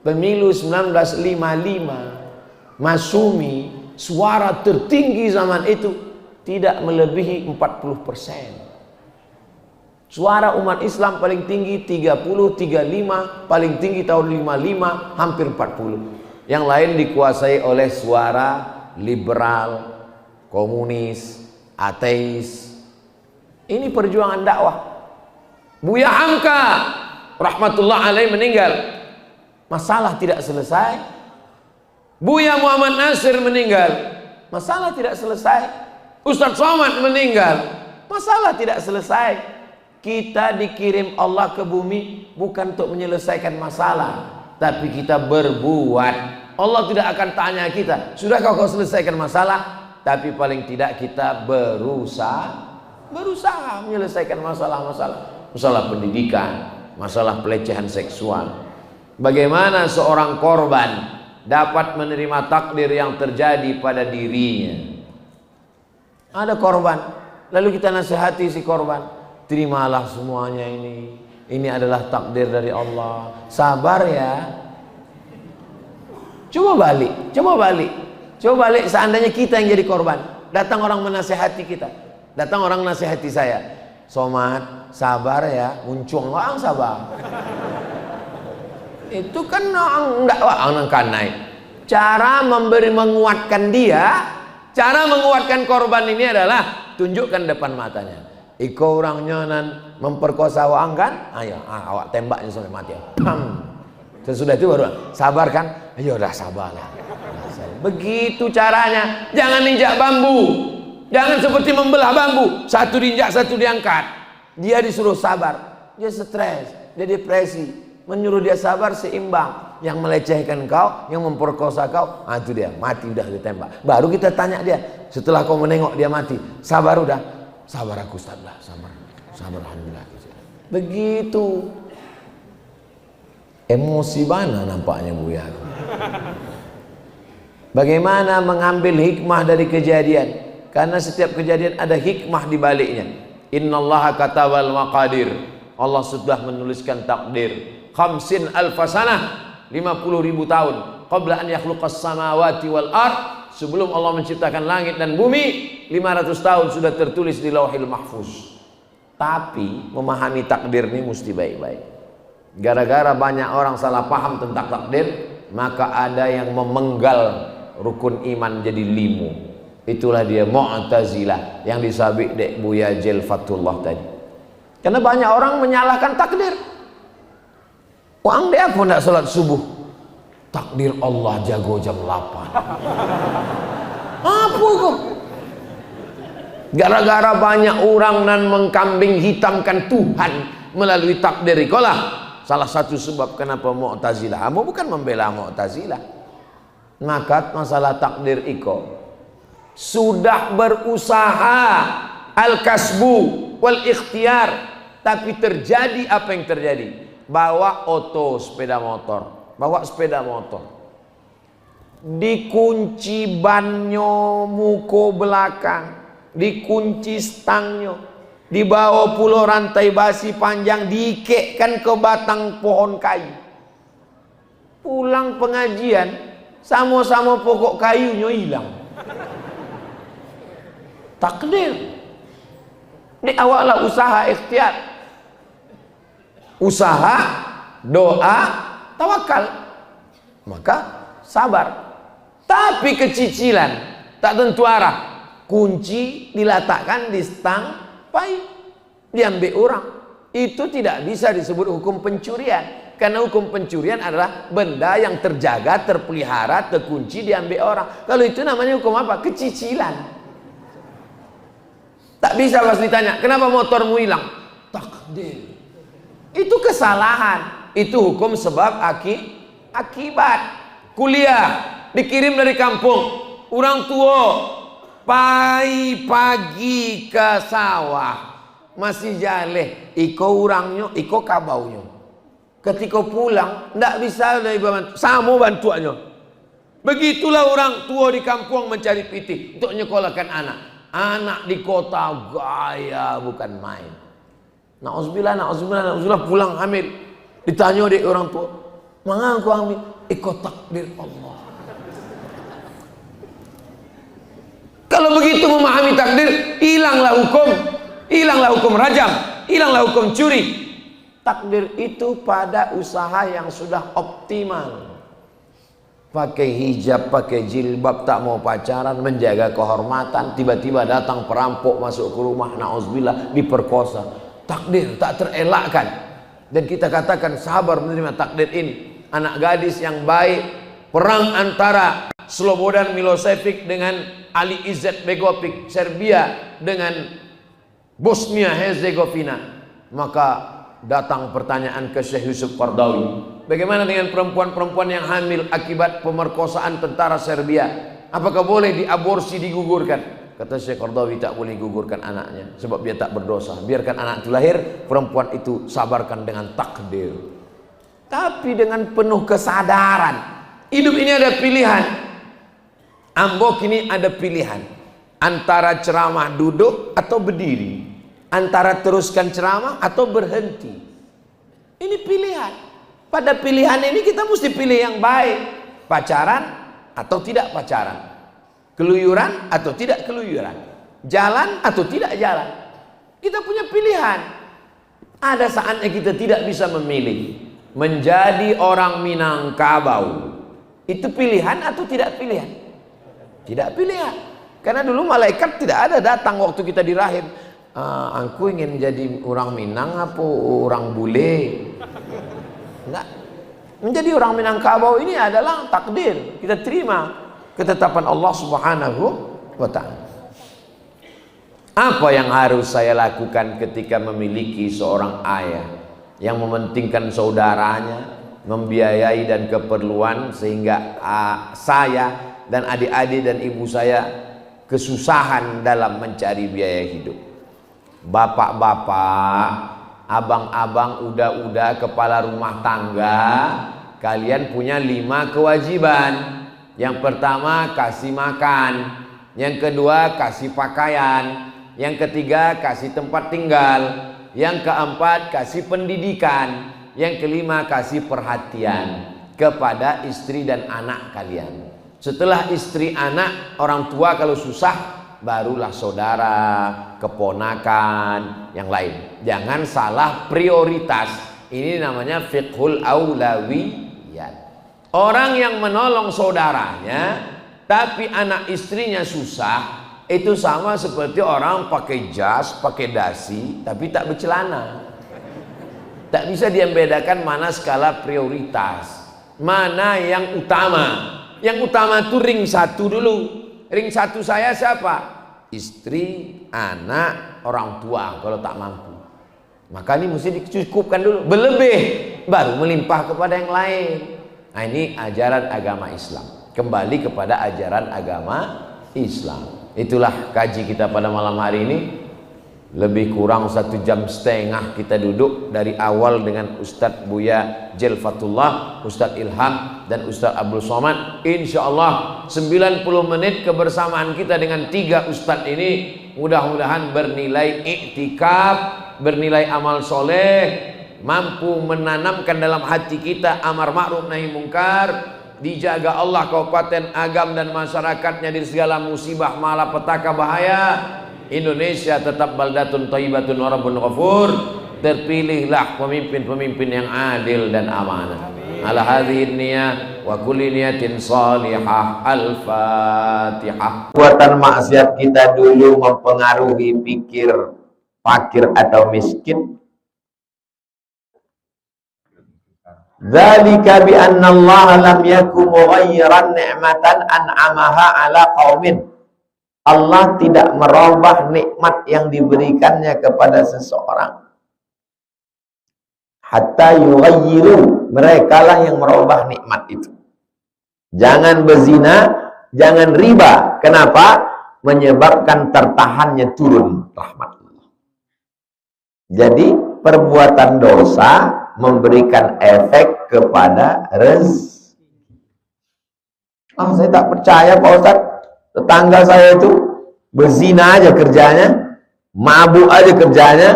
Pemilu 1955, Masumi, suara tertinggi zaman itu tidak melebihi 40%. Suara umat Islam paling tinggi 30, 35, paling tinggi tahun 55, hampir 40. Yang lain dikuasai oleh suara liberal, komunis, ateis. Ini perjuangan dakwah. Buya Hamka rahmatullah alaih meninggal, masalah tidak selesai. Buya Muhammad Nasir meninggal, masalah tidak selesai. Ustadz Somad meninggal, masalah tidak selesai. Kita dikirim Allah ke bumi bukan untuk menyelesaikan masalah, tapi kita berbuat. Allah tidak akan tanya kita, sudahkah kau selesaikan masalah? Tapi paling tidak kita berusaha menyelesaikan masalah-masalah. Masalah pendidikan, masalah pelecehan seksual. Bagaimana seorang korban dapat menerima takdir yang terjadi pada dirinya? Ada korban, lalu kita nasihati si korban. Terimalah semuanya ini adalah takdir dari Allah. Sabar ya. Coba balik seandainya kita yang jadi korban. Datang orang menasihati kita. Datang orang nasihati saya. Somad, sabar ya. Muncung orang sabar. Itu kan enggak orang kanai. Cara menguatkan dia, cara menguatkan korban ini adalah tunjukkan depan matanya. Iko orangnya nan memperkosa awak kan? Ayo, awak tembaknya sampai mati. Pam. Sesudah itu baru sabar kan? Ayo udah sabar lah. Begitu caranya. Jangan injak bambu. Jangan seperti membelah bambu. Satu diinjak, satu diangkat. Dia disuruh sabar. Dia stres, dia depresi. Menyuruh dia sabar seimbang. Yang melecehkan kau, yang memperkosa kau, itu dia mati udah ditembak. Baru kita tanya dia. Setelah kau menengok dia mati, sabar udah. Sabar aku Ustaz lah, sabar. Sabar, alhamdulillah. Begitu. Emosi mana nampaknya Buya. Bagaimana mengambil hikmah dari kejadian? Karena setiap kejadian ada hikmah di baliknya. Innallaha katabal maqadir. Allah sudah menuliskan takdir. 50 alfasanah, 50.000 tahun. Qabla an yakhluqas samawati wal ard. Sebelum Allah menciptakan langit dan bumi, 500 tahun sudah tertulis di Lauhil Mahfuz. Tapi memahami takdir ini mesti baik-baik. Gara-gara banyak orang salah paham tentang takdir, maka ada yang memenggal rukun iman jadi limu. Itulah dia Mu'tazilah yang disabik dek Buya Jel Fatullah tadi. Karena banyak orang menyalahkan takdir. Wang dia pun tidak salat subuh. Takdir Allah jago jam 8. Apa kok? Gara-gara banyak orang nan mengkambing hitamkan Tuhan melalui takdir ikolah salah satu sebab kenapa Mu'tazilah. Kamu bukan membela Mu'tazilah. Maka masalah takdir iko sudah berusaha al-kasbu wal ikhtiar, tapi terjadi apa yang terjadi? Bawa sepeda motor, dikunci banyo muko belakang, dikunci stangnya, dibawa pulau rantai basi panjang, diikekkan ke batang pohon kayu. Pulang pengajian, sama-sama pokok kayunya hilang. Takdir. Ini awalnya usaha ikhtiar, usaha, doa, tawakal, maka sabar. Tapi kecicilan tak tentu arah. Kunci diletakkan di stang pai, diambil orang. Itu tidak bisa disebut hukum pencurian, karena hukum pencurian adalah benda yang terjaga, terpelihara, terkunci, diambil orang. Kalau itu namanya hukum apa? Kecicilan. Tak bisa pas ditanya, kenapa motormu hilang? Takdir. Itu kesalahan. Itu hukum sebab akibat. Kuliah dikirim dari kampung, orang tua pagi ke sawah, masih jaleh, iko orangnya, iko kabaunya. Ketika pulang, tidak bisa dari bantu, sama bantuannya. Begitulah orang tua di kampung mencari pitih untuk nyekolahkan anak. Anak di kota gaya bukan main. Na'udzubillah pulang hamil. Ditanya dek orang tua, "Mangga aku hamil?" Ikut takdir Allah. Kalau begitu memahami takdir, hilanglah hukum rajam, hilanglah hukum curi. Takdir itu pada usaha yang sudah optimal. Pakai hijab, pakai jilbab, tak mau pacaran, menjaga kehormatan, tiba-tiba datang perampok masuk ke rumah, na'udzubillah, diperkosa. Takdir tak terelakkan. Dan kita katakan sabar menerima takdir ini. Anak gadis yang baik, perang antara Slobodan Milosevic dengan Ali Izzet Begovic, Serbia dengan Bosnia Herzegovina. Maka datang pertanyaan ke Syekh Yusuf Qaradawi, bagaimana dengan perempuan-perempuan yang hamil akibat pemerkosaan tentara Serbia? Apakah boleh diaborsi, digugurkan? Kata Syekh Qaradawi, tak boleh gugurkan anaknya, sebab dia tak berdosa. Biarkan anak itu lahir, perempuan itu sabarkan dengan takdir. Tapi dengan penuh kesadaran. Hidup ini ada pilihan. Ambok ini ada pilihan. Antara ceramah duduk atau berdiri. Antara teruskan ceramah atau berhenti. Ini pilihan. Pada pilihan ini kita mesti pilih yang baik. Pacaran atau tidak pacaran. Keluyuran atau tidak keluyuran. Jalan atau tidak jalan. Kita punya pilihan. Ada saatnya kita tidak bisa memilih. Menjadi orang Minangkabau. Itu pilihan atau tidak pilihan? Tidak pilihan. Karena dulu malaikat tidak ada datang waktu kita dirahim. Aku ingin jadi orang Minang apa orang bule? Enggak. Menjadi orang Minangkabau ini adalah takdir. Kita terima ketetapan Allah Subhanahu wa ta'ala. Apa yang harus saya lakukan ketika memiliki seorang ayah yang mementingkan saudaranya, membiayai dan keperluan, sehingga saya dan adik-adik dan ibu saya kesusahan dalam mencari biaya hidup? bapak-bapak, abang-abang, udah kepala rumah tangga, kalian punya 5 kewajiban. Yang pertama kasih makan, yang kedua kasih pakaian, yang ketiga kasih tempat tinggal, yang keempat kasih pendidikan, yang kelima kasih perhatian kepada istri dan anak kalian. Setelah istri, anak, orang tua kalau susah, barulah saudara, keponakan, yang lain. Jangan salah prioritas. Ini namanya fiqhul aulawiyat. Orang yang menolong saudaranya tapi anak istrinya susah, itu sama seperti orang pakai jas, pakai dasi tapi tak bercelana. Tak bisa dia membedakan mana skala prioritas, mana yang utama. Yang utama itu ring 1 dulu. Ring 1 saya siapa? Istri, anak, orang tua kalau tak mampu. Maka ini mesti dicukupkan dulu. Berlebih baru melimpah kepada yang lain. Nah, ini ajaran agama Islam. Kembali kepada ajaran agama Islam. Itulah kaji kita pada malam hari ini. Lebih kurang 1,5 jam kita duduk dari awal dengan Ustadz Buya Jelfatullah, Ustadz Ilham dan Ustadz Abdul Somad. Insya Allah 90 menit kebersamaan kita dengan 3 Ustadz ini mudah-mudahan bernilai iktikaf, bernilai amal soleh, mampu menanamkan dalam hati kita amar ma'ruf nahi mungkar, dijaga Allah Kabupaten Agam dan masyarakatnya dari segala musibah, malapetaka, bahaya. Indonesia tetap baldatun thayyibatun wa rabbun ghafur. Terpilihlah pemimpin-pemimpin yang adil dan amanah. Ala hadhihi niyah wa kulli niyatin salihah. Al-Fatihah. Perbuatan maksiat kita dulu mempengaruhi pikir fakir atau miskin. Dzalika bi anna Allah lam yakum mughayyiran ni'matan an'amaha ala qaumin. Allah tidak merubah nikmat yang diberikannya kepada seseorang. Hatta yughayyiru, merekalah yang merubah nikmat itu. Jangan berzina, jangan riba. Kenapa? Menyebabkan tertahannya turun rahmat Allah. Jadi perbuatan dosa memberikan efek kepada rezeki. Saya tak percaya Pak Ustadz, tetangga saya itu berzina aja kerjanya, mabuk aja kerjanya,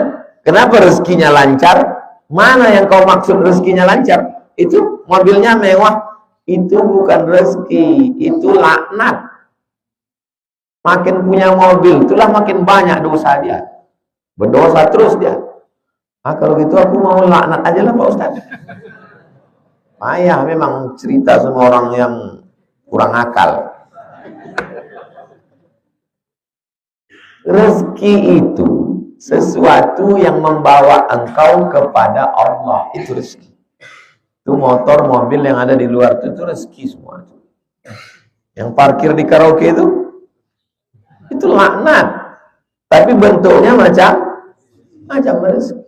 kenapa rezekinya lancar? Mana yang kau maksud rezekinya lancar? Itu mobilnya mewah, itu bukan rezeki, itu laknat. Makin punya mobil, itulah makin banyak dosa dia, berdosa terus dia. Kalau gitu aku mau laknat aja lah Pak Ustadz. Payah memang cerita sama orang yang kurang akal. Rezeki itu sesuatu yang membawa engkau kepada Allah, itu rezeki. Itu motor, mobil yang ada di luar itu rezeki semua. Yang parkir di karaoke itu laknat. Tapi bentuknya macam rezeki.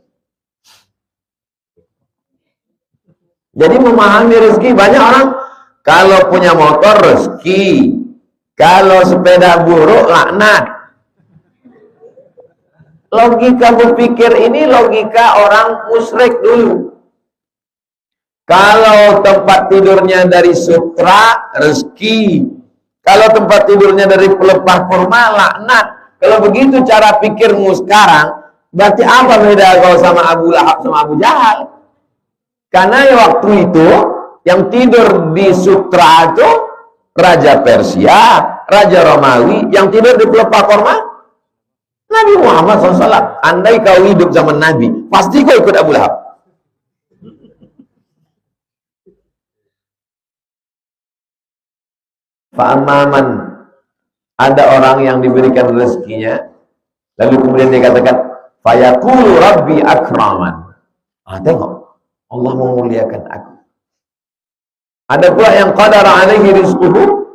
Jadi memahami rezeki, banyak orang kalau punya motor rezeki, kalau sepeda buruk laknat. Logika berpikir ini logika orang musyrik dulu. Kalau tempat tidurnya dari sutra, rezeki. Kalau tempat tidurnya dari pelepah kurma, laknat. Kalau begitu cara pikirmu sekarang, berarti apa beda kau sama Abu Lahab sama Abu Jahal? Karena waktu itu yang tidur di sutra itu Raja Persia, Raja Romawi, yang tidur di pelepah kurma Nabi Muhammad SAW. Andai kau hidup zaman Nabi, pasti kau ikut Abu Lahab. Fa'amaman, ada orang yang diberikan rezekinya, lalu kemudian dia katakan, fayaqulu rabbi akraman. Tengok, Allah memuliakan aku. Ada pula yang qadara alaihi rizquhu,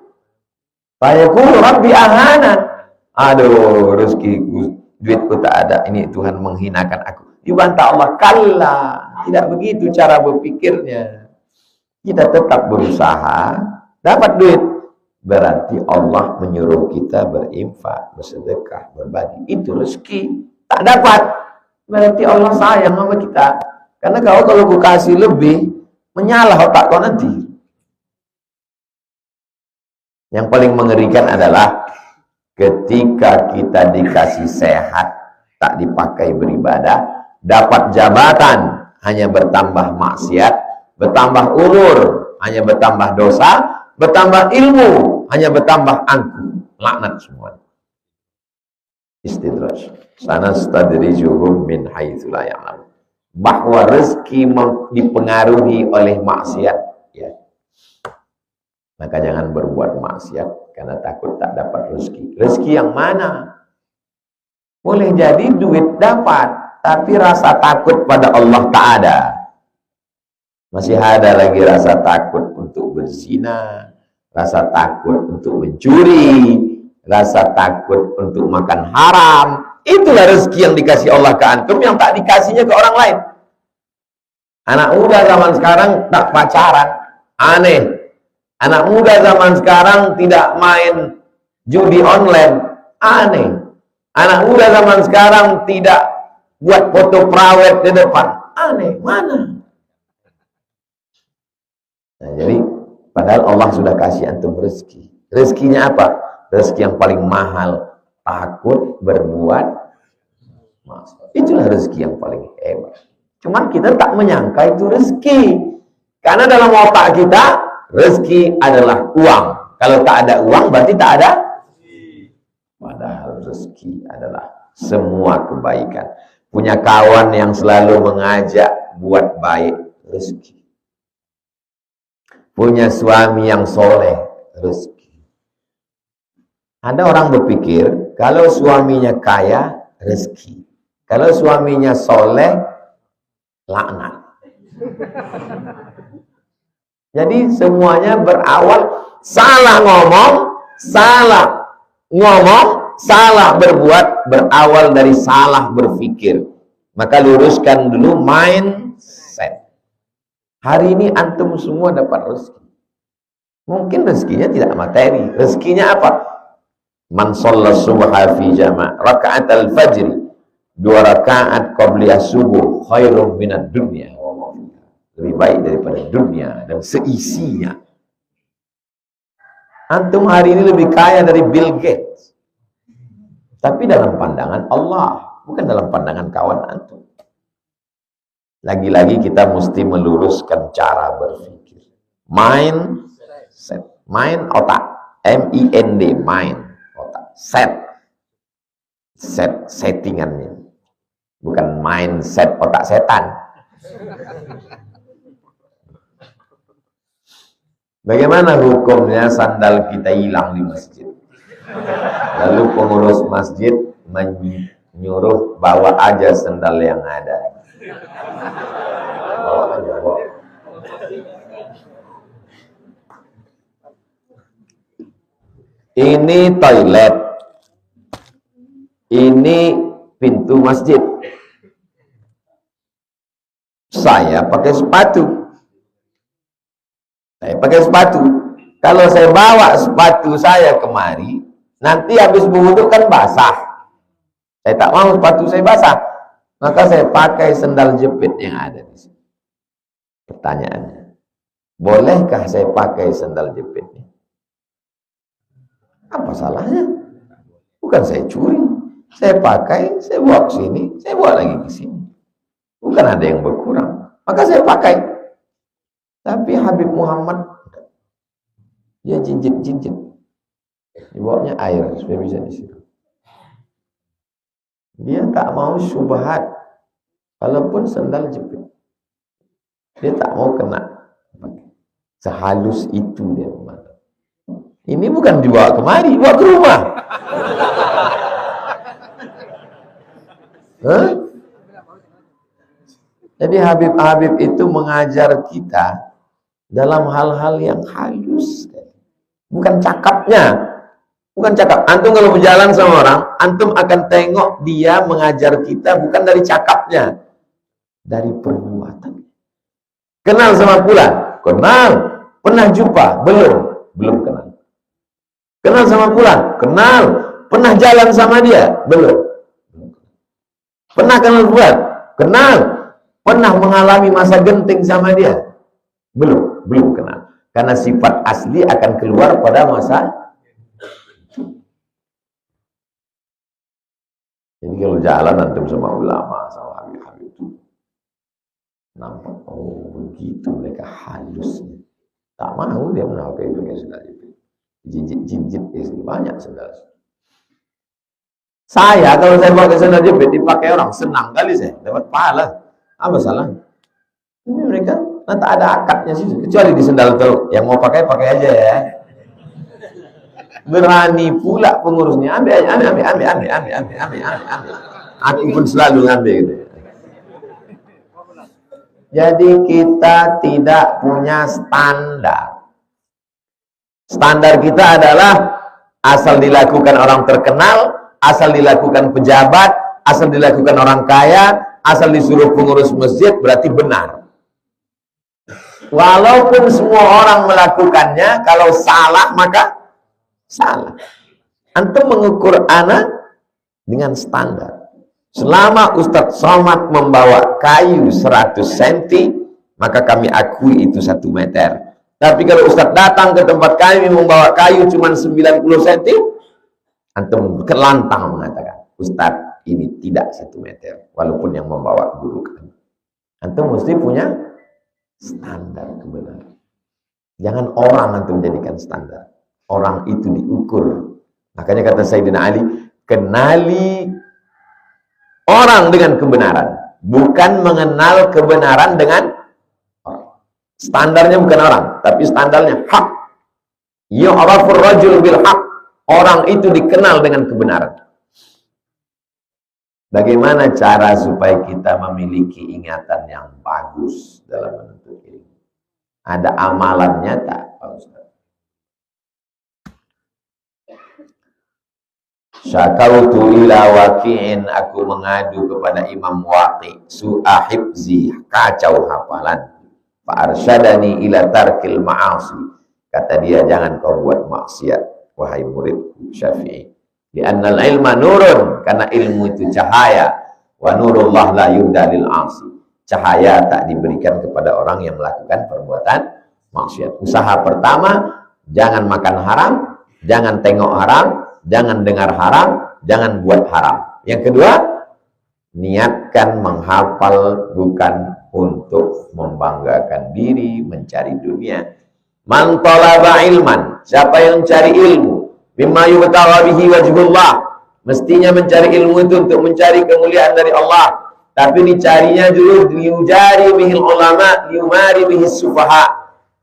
fayaqulu rabbi ahanan. Aduh, rezekiku, duitku tak ada, ini Tuhan menghinakan aku. Dibantah Allah, kalla, tidak begitu cara berpikirnya. Kita tetap berusaha, dapat duit. Berarti Allah menyuruh kita berinfak, bersedekah, berbagi. Itu rezeki. tak dapat, berarti Allah sayang sama kita. Karena kalau gue kasih lebih, menyalah otak kau nanti. Yang paling mengerikan adalah ketika kita dikasih sehat, tak dipakai beribadah, dapat jabatan, hanya bertambah maksiat, bertambah umur, hanya bertambah dosa, bertambah ilmu, hanya bertambah angkuh. Laknat semua. Istidraj. Sanastadrijuhum min haitsu la ya'lamun. Bahwa rezeki dipengaruhi oleh maksiat, ya. Maka jangan berbuat maksiat karena takut tak dapat rezeki. Rezeki yang mana? Boleh jadi duit dapat, tapi rasa takut pada Allah tak ada. Masih ada lagi rasa takut untuk berzina, rasa takut untuk mencuri, rasa takut untuk makan haram. Itulah rezeki yang dikasih Allah ke antum, yang tak dikasihnya ke orang lain. Anak muda zaman sekarang tak pacaran, aneh. Anak muda zaman sekarang tidak main judi online, aneh. Anak muda zaman sekarang tidak buat foto prawet di depan, aneh. Mana? Nah, jadi padahal Allah sudah kasih antum rezeki. Rezekinya apa? Rezeki yang paling mahal, takut berbuat maksiat. Itulah rezeki yang paling hebat. Cuman kita tak menyangka itu rezeki. Karena dalam otak kita, rezeki adalah uang. Kalau tak ada uang, berarti tak ada. Padahal rezeki adalah semua kebaikan. Punya kawan yang selalu mengajak buat baik, rezeki. Punya suami yang soleh, rezeki. Ada orang berpikir, kalau suaminya kaya, rezeki. Kalau suaminya soleh, laknat. Jadi semuanya berawal salah ngomong, salah berbuat, berawal dari salah berpikir. Maka luruskan dulu mindset. Hari ini antum semua dapat rezeki. Mungkin rezekinya tidak materi. Rezekinya apa? Man shalla subha fi jama' raka'at al-fajri, 2 rakaat qabliya subuh khairum minad dunya wa ma fiha. Lebih baik daripada dunia dan seisinya. Antum hari ini lebih kaya dari Bill Gates. Tapi dalam pandangan Allah, bukan dalam pandangan kawan antum. Lagi-lagi kita mesti meluruskan cara berpikir. Mindset. Mind, otak. M-I-N-D, mind, otak. Settingannya. Bukan mindset otak setan. Bagaimana hukumnya sandal kita hilang di masjid? Lalu pengurus masjid menyuruh bawa aja sandal yang ada. Bawa aja, bawa. Ini toilet. Ini pintu masjid. Saya pakai sepatu. Kalau saya bawa sepatu saya kemari, nanti habis berwudu kan basah. Saya tak mau sepatu saya basah. Maka saya pakai sendal jepit yang ada di sini. Pertanyaannya, bolehkah saya pakai sendal jepitnya? Apa salahnya? Bukan saya curi. Saya pakai, saya bawa ke sini, saya bawa lagi ke sini. Bukan ada yang berkurang. Maka saya pakai. Tapi Habib Muhammad, dia jinjit-jinjit. Dibawanya air supaya bisa disiram. Dia tak mau syubhat, walaupun sandal jepit. Dia tak mau kena. Sehalus itu dia. Ini bukan dibawa kemari, dibawa ke rumah. Jadi Habib-Habib itu mengajar kita dalam hal-hal yang halus. Bukan cakapnya. Bukan cakap. Antum kalau berjalan sama orang, antum akan tengok dia mengajar kita bukan dari cakapnya. Dari perbuatan. Kenal sama Fulan? Kenal. Pernah jumpa? Belum. Belum kenal. Kenal sama Fulan? Kenal. Pernah jalan sama dia? Belum. Pernah kenal Fuad? Kenal. Pernah mengalami masa genting sama dia? Belum kenal. Karena sifat asli akan keluar pada masa. Jadi kalau jalan antum sama ulama, sama Habib-Habib itu nampak, oh begitu mereka halus. Tak mau dia pakai sendal jepit. Jinjit banyak sendal. Saya kalau saya pakai sendal jepit dipakai orang senang kali saya dapat pahala. Apa salah? Ini mereka tak ada akadnya sih, kecuali di sendal tuh. Yang mau pakai aja ya. Berani pula pengurusnya, ambil. Aku pun selalu ngambil gitu. Jadi kita tidak punya standar. Standar kita adalah asal dilakukan orang terkenal, asal dilakukan pejabat, asal dilakukan orang kaya, asal disuruh pengurus masjid, berarti benar. Walaupun semua orang melakukannya, kalau salah maka salah. Antum mengukur anak dengan standar. Selama Ustadz Somad membawa kayu 100 cm, maka kami akui itu 1 meter. Tapi kalau Ustadz datang ke tempat kami membawa kayu cuma 90 cm, antum kelantang mengatakan, Ustadz ini tidak 1 meter, walaupun yang membawa guru kami. Antum mesti punya standar kebenaran. Jangan orang antum jadikan standar. Orang itu diukur. Makanya kata Sayyidina Ali, kenali orang dengan kebenaran, bukan mengenal kebenaran dengan orang. Standarnya bukan orang, tapi standarnya hak. Yu'rafur rajul bil haq. Orang itu dikenal dengan kebenaran. Bagaimana cara supaya kita memiliki ingatan yang bagus dalam menuntut ilmu? Ada amalannya tak, Pak Ustaz? Syakautu ila waqi'in, aku mengadu kepada Imam Waqi' su'a hifzi, kacau hafalan. Fa'arsyadani ila tarkil ma'asi, kata dia jangan kau buat maksiat wahai murid Syafi'i. Li'annal ilma nurun, karena ilmu itu cahaya. Wa nurullah la yuhda lil 'asi, cahaya tak diberikan kepada orang yang melakukan perbuatan maksiat. Usaha pertama, jangan makan haram, jangan tengok haram, jangan dengar haram, jangan buat haram. Yang kedua, niatkan menghafal bukan untuk membanggakan diri, mencari dunia. Man talaba ilman, siapa yang mencari ilmu, mimma yubtagha bihi wajhullah, mestinya mencari ilmu itu untuk mencari kemuliaan dari Allah. Tapi dicarinya dulu liujari bihil ulama, liumari bihis sufaha,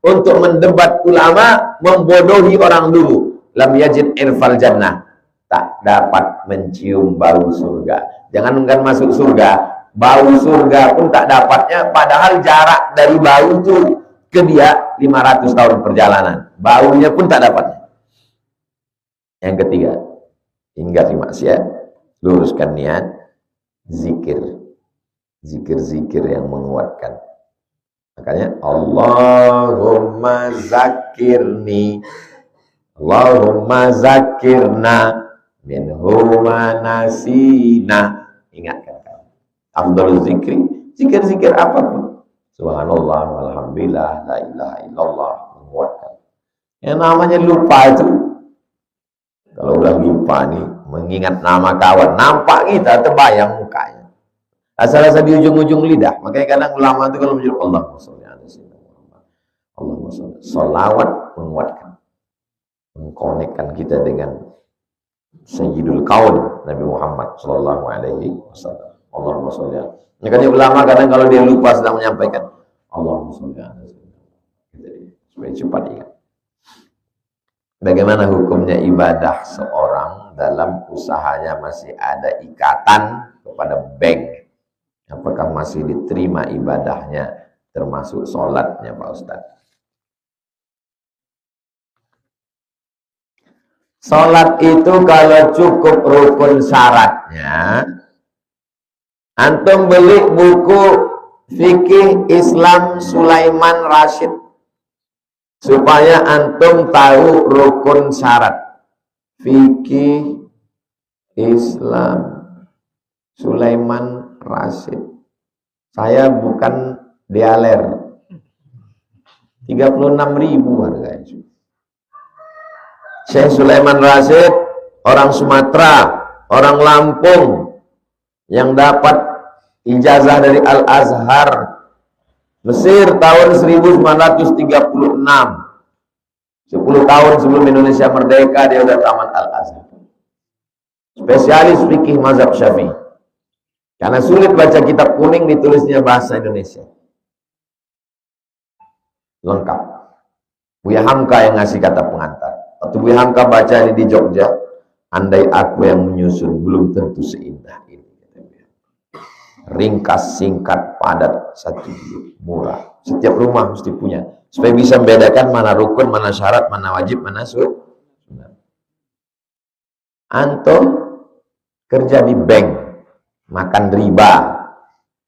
untuk mendebat ulama, membodohi orang dulu. Lam yajid irfal jannah, tak dapat mencium bau surga. Jangankan masuk surga, bau surga pun tak dapatnya, padahal jarak dari bau itu ke dia 500 tahun perjalanan. Baunya pun tak dapatnya. Yang ketiga, hindari maksiat, luruskan niat, zikir. Zikir-zikir yang menguatkan. Makanya Allahumma zakirni, Allahumma zakirna minhu ma nasina. Ingatkan kamu. Afdhalul zikri, zikir-zikir apapun. Subhanallah, walhamdulillah, la ilaha illallah, menguatkan. Yang namanya lupa itu, kalau udah lupa nih, mengingat nama kawan, nampak kita terbayang mukanya. Asal-asal di ujung-ujung lidah. Makanya kadang ulama itu kalau menyuruh Allahumma sholli ala sayyidina Muhammad, Allahumma sholli, sholawat menguatkan, mengkonekkan kita dengan Sayyidul Kaun Nabi Muhammad sallallahu alaihi wasallam. Allahumma sholli ala. Makanya ulama kadang kalau dia lupa sedang menyampaikan Allahumma sholli ala sayyidina Muhammad, supaya cepat ingat. Bagaimana hukumnya ibadah seorang dalam usahanya masih ada ikatan kepada bank? Apakah masih diterima ibadahnya, termasuk sholatnya, Pak Ustaz? Sholat itu kalau cukup rukun syaratnya, antum beli buku fikih Islam Sulaiman Rashid, supaya antum tahu rukun syarat. Fikih Islam Sulaiman Rasyid. Saya bukan dialer. 36.000 harganya. Syekh Sulaiman Rasyid, orang Sumatera, orang Lampung, yang dapat ijazah dari Al-Azhar Mesir tahun 1936. 10 tahun sebelum Indonesia merdeka dia udah tamat Al-Azhar. Spesialis fikih mazhab Syafi'i. Karena sulit baca kitab kuning, ditulisnya bahasa Indonesia. Lengkap. Buya Hamka yang ngasih kata pengantar. Waktu Buya Hamka baca ini di Jogja, andai aku yang menyusun belum tentu seindah ini. Ringkas, singkat, padat, satu, murah. Setiap rumah mesti punya. Supaya bisa membedakan mana rukun, mana syarat, mana wajib, mana sunnah. Antum kerja di bank, makan riba,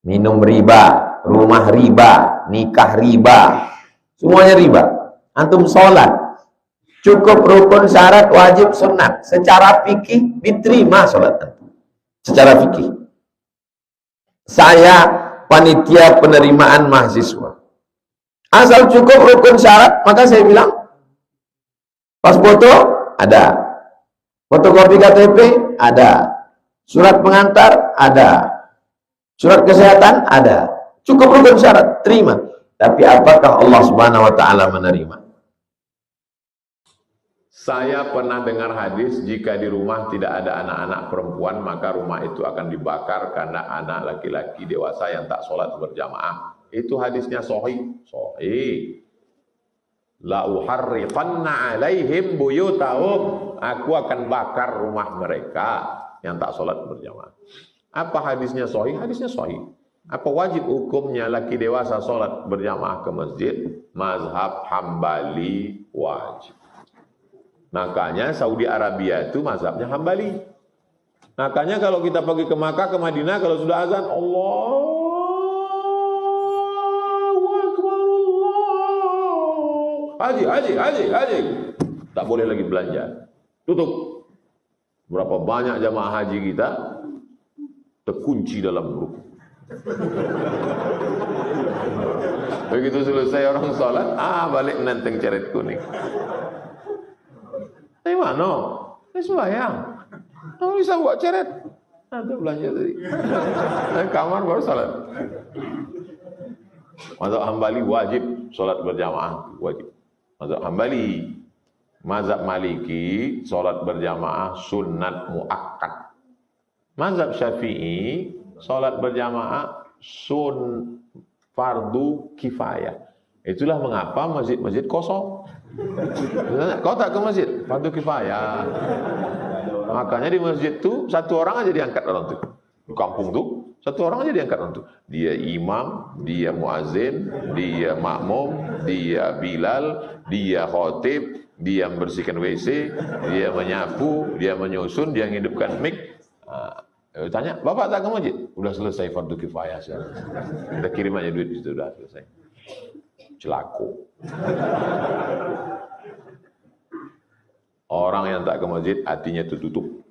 minum riba, rumah riba, nikah riba, semuanya riba. Antum sholat, cukup rukun, syarat, wajib, sunat. Secara fikih diterima sholat antum. Secara fikih. Saya panitia penerimaan mahasiswa. Asal cukup rukun syarat, maka saya bilang, pas foto ada, fotokopi KTP ada, surat pengantar ada, surat kesehatan ada, cukup rukun syarat, terima. Tapi apakah Allah Subhanahu wa Ta'ala menerima? Saya pernah dengar hadis, jika di rumah tidak ada anak-anak perempuan, maka rumah itu akan dibakar karena anak laki-laki dewasa yang tak sholat berjamaah. Itu hadisnya sahih. Sahih. La uharriqanna alaihim buyutahum. Aku akan bakar rumah mereka yang tak sholat berjamaah. Apa hadisnya sahih? Hadisnya sahih. Apa wajib hukumnya laki dewasa sholat berjamaah ke masjid? Mazhab Hambali wajib. Makanya Saudi Arabia itu mazhabnya Hambali. Makanya kalau kita pergi ke Makkah, ke Madinah, kalau sudah azan, Allahu Akbar, haji. Tak boleh lagi belanja. Tutup. Berapa banyak jamaah haji kita terkunci dalam rukun. Begitu selesai orang sholat, balik nenteng ceret kuning. Ini mana? Ini sembahyang. Kamu bisa buat ceret. Ada belanja tadi. Kamar baru salat. Mazhab Hambali wajib salat berjamaah, wajib. Mazhab Hambali. Mazhab Maliki salat berjamaah sunnat muakkad. Mazhab Syafi'i salat berjamaah fardu kifayah. Itulah mengapa masjid-masjid kosong. Kau tak ke masjid, fardu kifayah. Makanya di masjid tu satu orang aja diangkat orang tu. Di kampung tu satu orang aja diangkat orang tu. Dia imam, dia muazin, dia makmum, dia bilal, dia khatib, dia membersihkan WC, dia menyapu, dia menyusun, dia menghidupkan mic. Tanya, bapak tak ke masjid? Udah selesai fardu kifayah. Kita kirim aja duit itu, udah selesai. Celako. Orang yang tak ke masjid hatinya tertutup.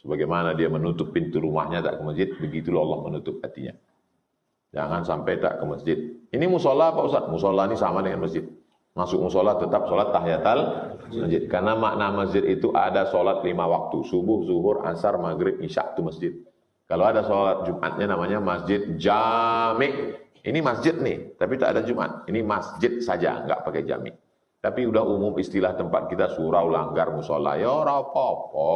Sebagaimana dia menutup pintu rumahnya tak ke masjid, begitulah Allah menutup hatinya. Jangan sampai tak ke masjid. Ini musola Pak Ustaz? Musola ini sama dengan masjid. Masuk musola tetap sholat tahiyatul masjid. Karena makna masjid itu ada sholat 5 waktu. Subuh, zuhur, asar, maghrib, isya itu masjid. Kalau ada sholat Jumatnya namanya masjid jami'. Ini masjid nih, tapi tak ada Jumat. Ini masjid saja, nggak pakai jami'. Tapi udah umum istilah tempat kita surau, langgar, musola. Ya apa-apa.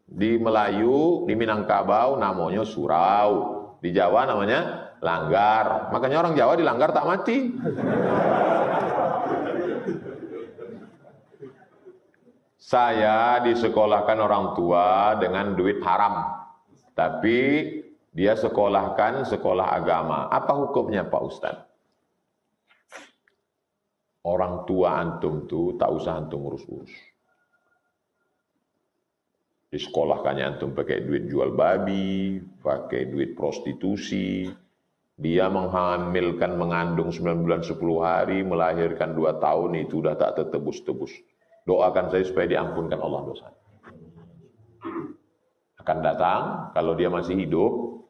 Di Melayu, di Minangkabau namanya surau. Di Jawa namanya langgar. Makanya orang Jawa di langgar tak mati. Saya disekolahkan orang tua dengan duit haram. Tapi dia sekolahkan sekolah agama. Apa hukumnya Pak Ustadz? Orang tua antum tuh tak usah antum urus-urus. Disekolahkannya antum pakai duit jual babi, pakai duit prostitusi. Dia menghamilkan, mengandung 9 bulan 10 hari, melahirkan 2 tahun, itu udah tak tertebus-tebus. Doakan saya supaya diampunkan Allah dosa. akan datang kalau dia masih hidup,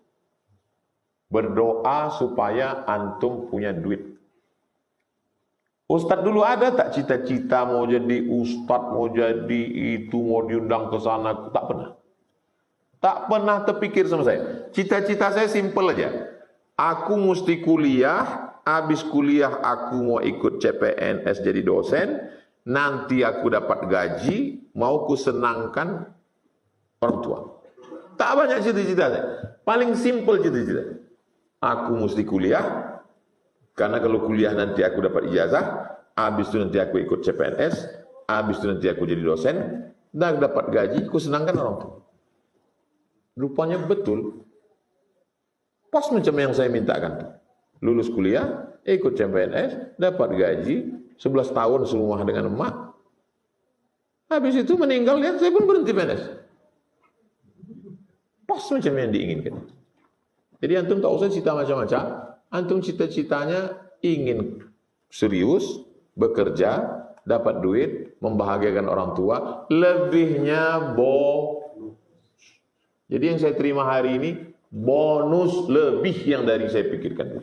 berdoa supaya antum punya duit. Ustadz dulu ada tak cita-cita mau jadi ustadz, mau jadi itu, mau diundang ke sana? Tak pernah. Tak pernah terpikir sama saya. Cita-cita saya simpel aja. Aku mesti kuliah, habis kuliah aku mau ikut CPNS jadi dosen, nanti aku dapat gaji, mau ku senangkan orang tua. Tak banyak cita-cita saya. Paling simpel cita-cita. Aku mesti kuliah, karena kalau kuliah nanti aku dapat ijazah, habis itu nanti aku ikut CPNS, habis itu nanti aku jadi dosen, dan dapat gaji, ku senangkan orang tua. Rupanya betul. Pas macam yang saya mintakan. Lulus kuliah, ikut CPNS, dapat gaji, 11 tahun serumah dengan emak. Habis itu meninggal, lihat saya pun berhenti PNS. Pas macam yang diinginkan. Jadi antum tak usah cita macam-macam. Antum cita-citanya ingin serius, bekerja, dapat duit, membahagiakan orang tua, lebihnya bonus. Jadi yang saya terima hari ini, bonus lebih yang dari saya pikirkan.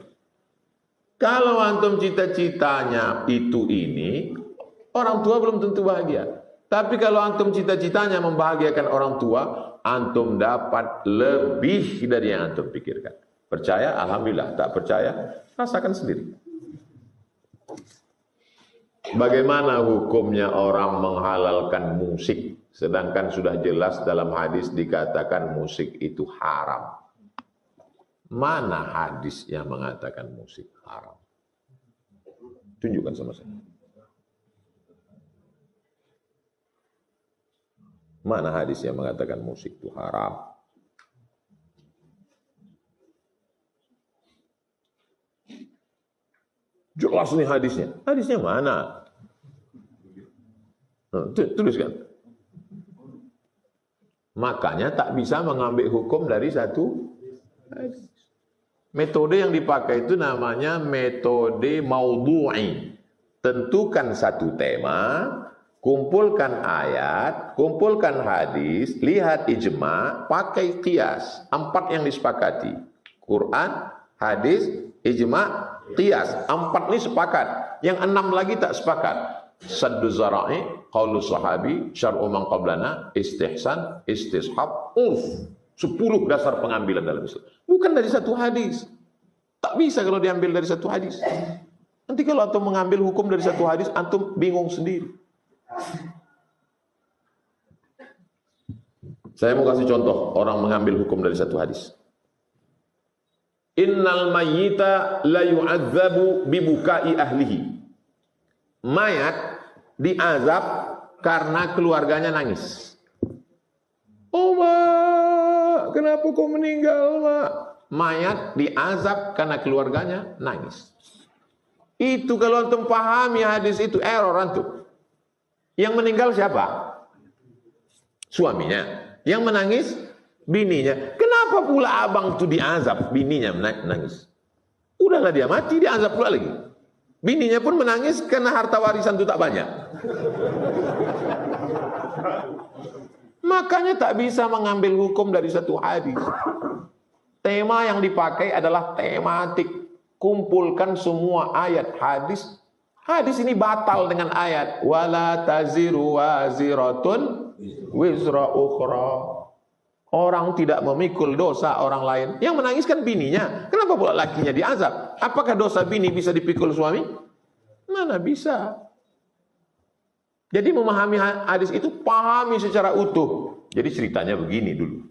Kalau antum cita-citanya itu ini, orang tua belum tentu bahagia. Tapi kalau antum cita-citanya membahagiakan orang tua, antum dapat lebih dari yang antum pikirkan. Percaya? Alhamdulillah. Tak percaya? Rasakan sendiri. Bagaimana hukumnya orang menghalalkan musik, sedangkan sudah jelas dalam hadis dikatakan musik itu haram? Mana hadis yang mengatakan musik haram? Tunjukkan sama saya. Mana hadis yang mengatakan musik itu haram? Jelas nih hadisnya. Hadisnya mana? Tuliskan. Makanya tak bisa mengambil hukum dari satu hadis. Metode yang dipakai itu namanya metode maudhu'i. Tentukan satu tema, kumpulkan ayat, kumpulkan hadis, lihat ijma', pakai qiyas. 4 yang disepakati. Quran, hadis, ijma', qiyas. 4 ini sepakat. Yang 6 lagi tak sepakat. Saddu zara'i, qaulus sahabi, syar'u man qablana, istihsan, istishab, urf. 10 dasar pengambilan dalam Islam. Bukan dari satu hadis. Tak bisa kalau diambil dari satu hadis. Nanti kalau antum mengambil hukum dari satu hadis, antum bingung sendiri. Saya mau kasih contoh orang mengambil hukum dari satu hadis. Innal mayyita la yu'adzabu bibukai ahlihi. Mayat diazab karena keluarganya nangis. Oh, Mak, kenapa kau meninggal, Mak? Mayat diazab karena keluarganya nangis. Itu kalau antum pahami hadis itu error antum. Yang meninggal siapa? Suaminya. Yang menangis bininya. Kenapa pula abang itu diazab, bininya menangis? Udahlah dia mati, diazab pula lagi. Bininya pun menangis karena harta warisan itu tak banyak. Makanya tak bisa mengambil hukum dari satu hadis. Tema yang dipakai adalah tematik. Kumpulkan semua ayat hadis. Hadis ini batal dengan ayat wala taziru waziratun wizra ukhra. Orang tidak memikul dosa orang lain. Yang menangiskan bininya. Kenapa pula lakinya diazab? Apakah dosa bini bisa dipikul suami? Mana bisa? Jadi memahami hadis itu pahami secara utuh. Jadi ceritanya begini dulu.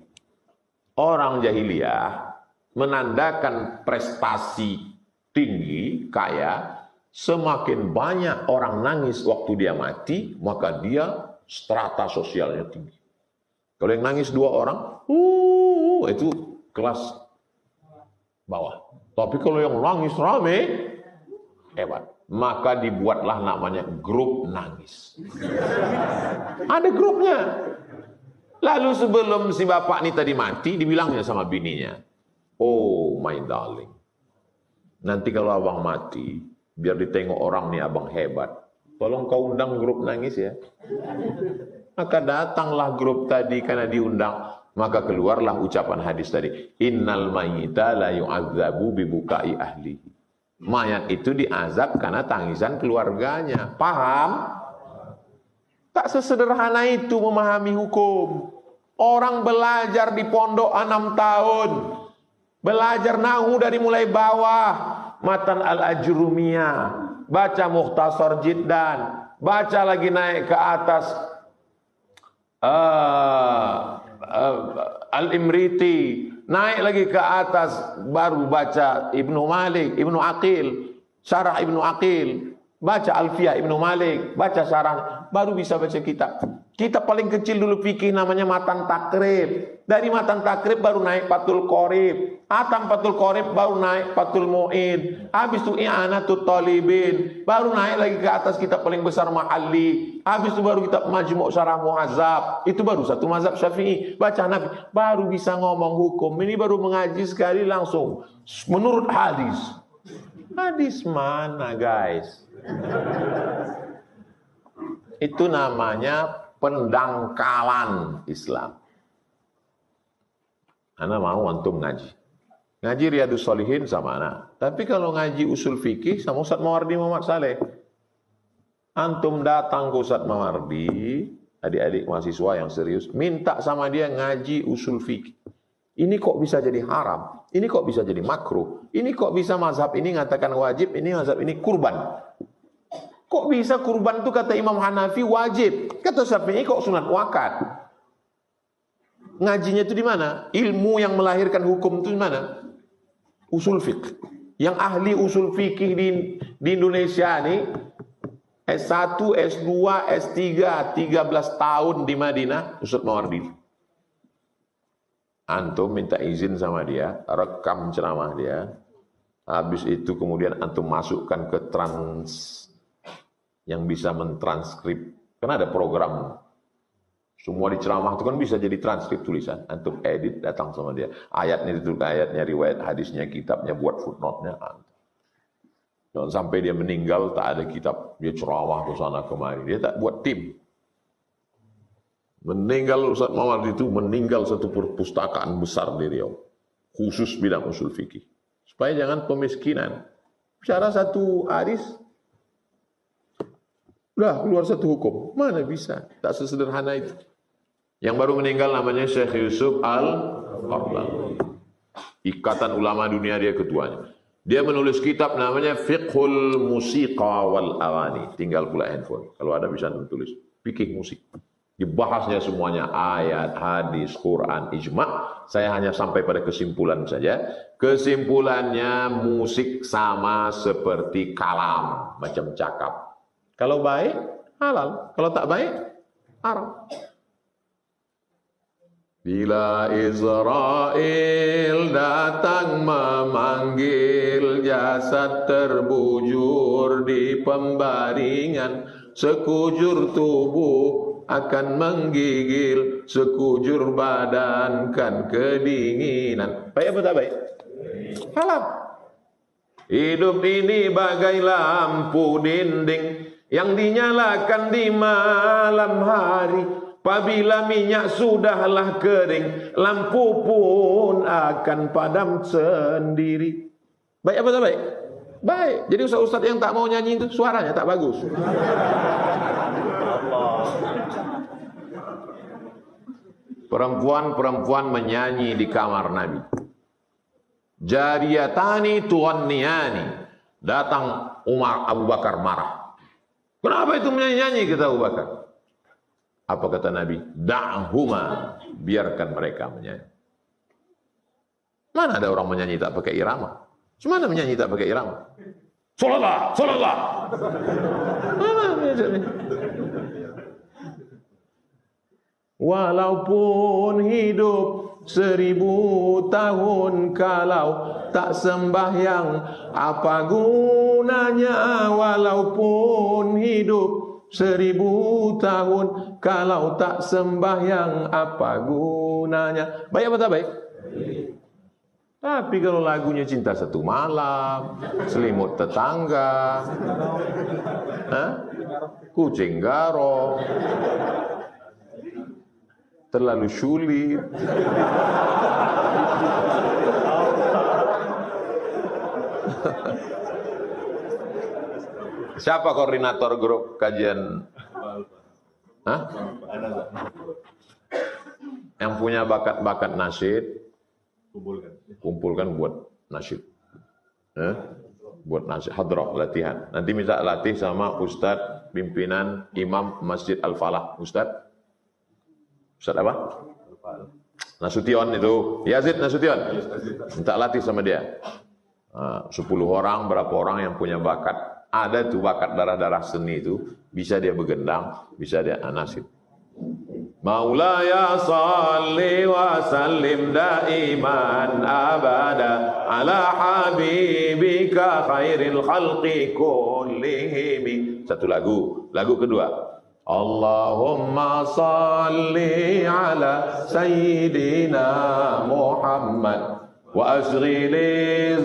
Orang jahiliyah menandakan prestasi tinggi, kaya, semakin banyak orang nangis waktu dia mati, maka dia strata sosialnya tinggi. Kalau yang nangis 2 orang, itu kelas bawah. Tapi kalau yang nangis rame, hebat. Maka dibuatlah namanya grup nangis. Ada grupnya. Lalu sebelum si bapak ini tadi mati, dibilangnya sama bininya, oh my darling, nanti kalau abang mati, biar ditengok orang nih abang hebat, tolong kau undang grup nangis ya. Maka datanglah grup tadi karena diundang. Maka keluarlah ucapan hadis tadi, innal mayyita la yu'adzabu bibukai ahli. Mayat itu diazab karena tangisan keluarganya. Paham? Tak sesederhana itu memahami hukum. Orang belajar di pondok 6 tahun. Belajar nahu dari mulai bawah. Matan al-Ajrumiyah. Baca Mukhtasar Jiddan. Baca lagi naik ke atas Al-Imriti. Naik lagi ke atas baru baca Ibnu Malik, Ibnu Aqil, Syarah Ibnu Aqil. Baca Alfiyah Ibnu Malik, baca syarah, baru bisa baca kitab. Kitab paling kecil dulu fikih namanya Matan Takrib. Dari Matan Takrib baru naik Fathul Qorib. Atam Fathul Qorib baru naik Fathul Mu'in. Habis itu I'anatul Talibin. Baru naik lagi ke atas kitab paling besar Mahalli. Habis itu baru kitab Majmu' Syarah Muhazzab. Itu baru satu mazhab Syafi'i. Baca Nabi, baru bisa ngomong hukum. Ini baru mengaji sekali langsung menurut hadis. Hadis mana, guys? Itu namanya pendangkalan Islam. Ana mau antum ngaji. Ngaji Riyadhus Shalihin sama ana. Tapi kalau ngaji usul fikih sama Ustaz Mawardi Muhammad Saleh. Antum datang ke Ustaz Mawardi, adik-adik mahasiswa yang serius, minta sama dia ngaji usul fikih. Ini kok bisa jadi haram? Ini kok bisa jadi makruh? Ini kok bisa mazhab ini ngatakan wajib, ini mazhab ini kurban? Kok bisa kurban itu kata Imam Hanafi wajib, kata Syafi'i kok sunat wakad? Ngajinya itu di mana? Ilmu yang melahirkan hukum itu di mana? Usul fiqh. Yang ahli usul fikih di Indonesia ini S1, S2, S3, 13 tahun di Madinah, Ustaz Mawardi. Antum minta izin sama dia, rekam ceramah dia. Habis itu kemudian antum masukkan ke yang bisa mentranskrip. Karena ada program. Semua di ceramah itu kan bisa jadi transkrip tulisan. Antum edit, datang sama dia. Ayatnya ditulis, ayatnya, riwayat hadisnya, kitabnya, buat footnote-nya. Jangan sampai dia meninggal, tak ada kitab. Dia ceramah ke sana kemari. Dia tak buat tim. Meninggal Ustaz Mawardi itu meninggal satu perpustakaan besar di Riau. Khusus bidang usul fikih. Supaya jangan pemiskinan. Bicara satu hadis, udah keluar satu hukum. Mana bisa? Tak sesederhana itu. Yang baru meninggal namanya Syekh Yusuf Al-Qaradawi. Ikatan Ulama Dunia, dia ketuanya. Dia menulis kitab namanya Fiqhul Musiqa wal Awani. Tinggal pula handphone. Kalau ada bisa tulis. Fikih musik. Dibahasnya semuanya. Ayat, hadis, Quran, ijma'. Saya hanya sampai pada kesimpulan saja. Kesimpulannya musik sama seperti kalam. Macam cakap. Kalau baik, halal. Kalau tak baik, haram. Bila Israel datang memanggil, jasad terbujur di pembaringan, sekujur tubuh akan menggigil, sekujur badan kan kedinginan. Baik apa tak baik? Halal. Hidup ini bagai lampu dinding yang dinyalakan di malam hari. Apabila minyak sudahlah kering, lampu pun akan padam sendiri. Baik apa tak baik? Baik. Jadi ustaz-ustaz yang tak mau nyanyi itu suaranya tak bagus. Perempuan-perempuan menyanyi di kamar Nabi. Jariyatani tughanniyani. Datang Umar, Abu Bakar marah. Kenapa itu menyanyi-nyanyi, kata Abu Bakar? Apa kata Nabi? Da'huma, biarkan mereka menyanyi. Mana ada orang menyanyi tak pakai irama? Mana menyanyi tak pakai irama? Salatlah, salatlah. Walaupun hidup 1000 tahun, kalau tak sembahyang, apa gunanya? Walaupun hidup 1000 tahun, kalau tak sembahyang, apa gunanya? Baik apa tak baik? Tapi kalau lagunya Cinta Satu Malam, Selimut Tetangga, Kucing Garong, terlalu sulit. Siapa koordinator grup kajian? Hah? Yang punya bakat-bakat nasyid, kumpulkan buat nasyid. Buat nasyid hadrah, latihan. Nanti minta latih sama Ustadz pimpinan Imam Masjid Al-Falah. Ustadz apa? Nasution itu, Yazid Nasution. Minta latih sama dia. 10 orang, berapa orang yang punya bakat. Ada tuh bakat darah-darah seni itu, bisa dia begendang, bisa dia nasyid. Maulaya salli wa sallim daiman abada ala habibika khairil khalqi kullihim. Satu lagu. Lagu kedua, Allahumma salli ala sayyidina Muhammad wa asghi li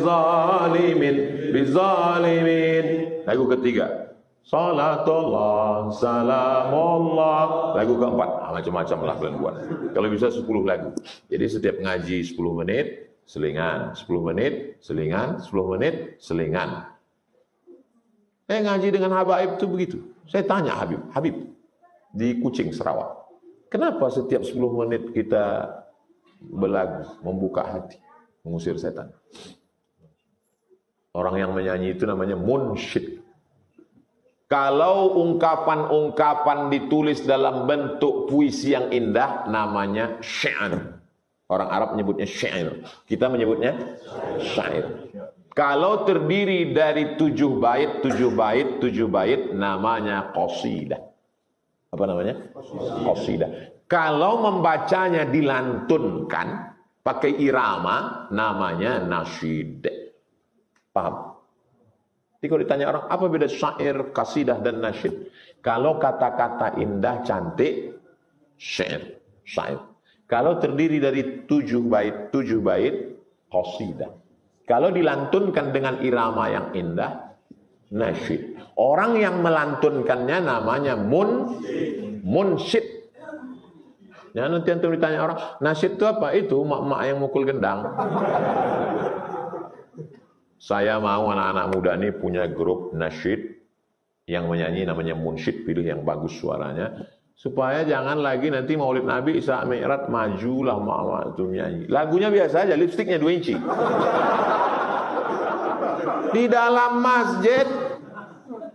zalimin bizalimin. Lagu ketiga, salatullah salamullah. Lagu keempat, macam-macam lah kalian buat. Kalau bisa 10 lagu. Jadi setiap ngaji 10 menit selingan, 10 menit selingan, 10 menit selingan. Ngaji dengan Habaib itu begitu. Saya tanya Habib di Kucing, Sarawak, kenapa setiap 10 menit kita berlagu, membuka hati, mengusir setan? Orang yang menyanyi itu namanya munsyid. Kalau ungkapan-ungkapan ditulis dalam bentuk puisi yang indah, namanya syair. Orang Arab menyebutnya syair. Kita menyebutnya syair. Kalau terdiri dari 7 bait, namanya qasidah. Apa namanya? Qasidah. Kalau membacanya dilantunkan, pakai irama, namanya nasyid. Paham? Jadi kalau ditanya orang, apa beda syair, qasidah, dan nasyid? Kalau kata-kata indah, cantik, syair. Kalau terdiri dari 7 bait, qasidah. Kalau dilantunkan dengan irama yang indah, nasyid. Orang yang melantunkannya namanya munsyid. Ya, nanti antum ditanya orang, nasyid itu apa? Itu mak-mak yang mukul gendang. Saya mau anak-anak muda ini punya grup nasyid yang menyanyi, namanya munsyid, pilih yang bagus suaranya, supaya jangan lagi nanti Maulid Nabi Isra Mi'raj majulah mak-mak itu nyanyi. Lagunya biasa aja, lipstiknya 2 inci. Di dalam masjid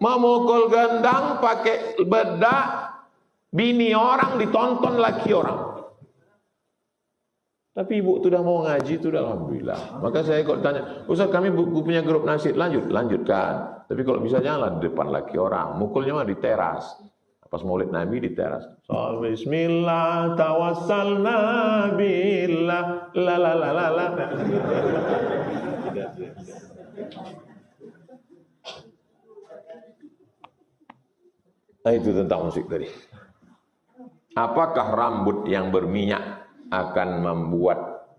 memukul gendang pakai bedak, bini orang ditonton laki orang. Tapi ibu itu udah mau ngaji, itu udah alhamdulillah. Maka saya kok tanya, Ustaz kami punya grup nasyid, lanjutkan. Tapi kalau bisa janganlah di depan laki orang, mukulnya mah di teras. Pas Maulid Nabi di teras. So, bismillah tawassalna billah la la la la la. Nah, itu tentang musik tadi. Apakah rambut yang berminyak akan membuat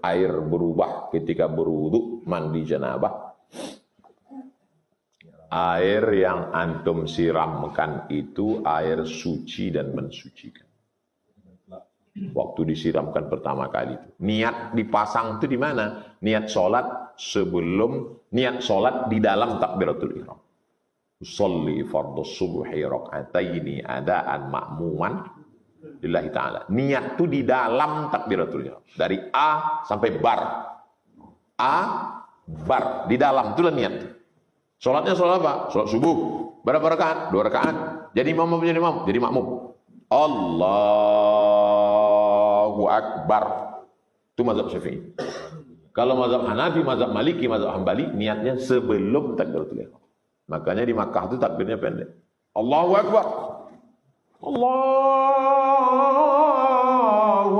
air berubah ketika berwudu, mandi janabah? Air yang antum siramkan itu air suci dan mensucikan. Waktu disiramkan pertama kali itu. Niat dipasang itu di mana? Niat sholat niat sholat di dalam takbiratul ihram. Usolli fardhu subhi raka'ataini adaan ma'muman lillahi ta'ala. Niat itu di dalam takbiratul ihram. Dari A sampai bar. Bar. Di dalam itulah niat. Sholatnya sholat apa? Sholat subuh. Berapa rakaat? 2 rakaat. Jadi imam apa jadi imam? Jadi makmum. Allahu Akbar. Itu mazhab Syafi'i. Kalau mazhab Hanafi, mazhab Maliki, mazhab Hambali, niatnya sebelum takbiratul ihram. Makanya di Makkah itu takbirnya pendek. Allahu Akbar. Allahu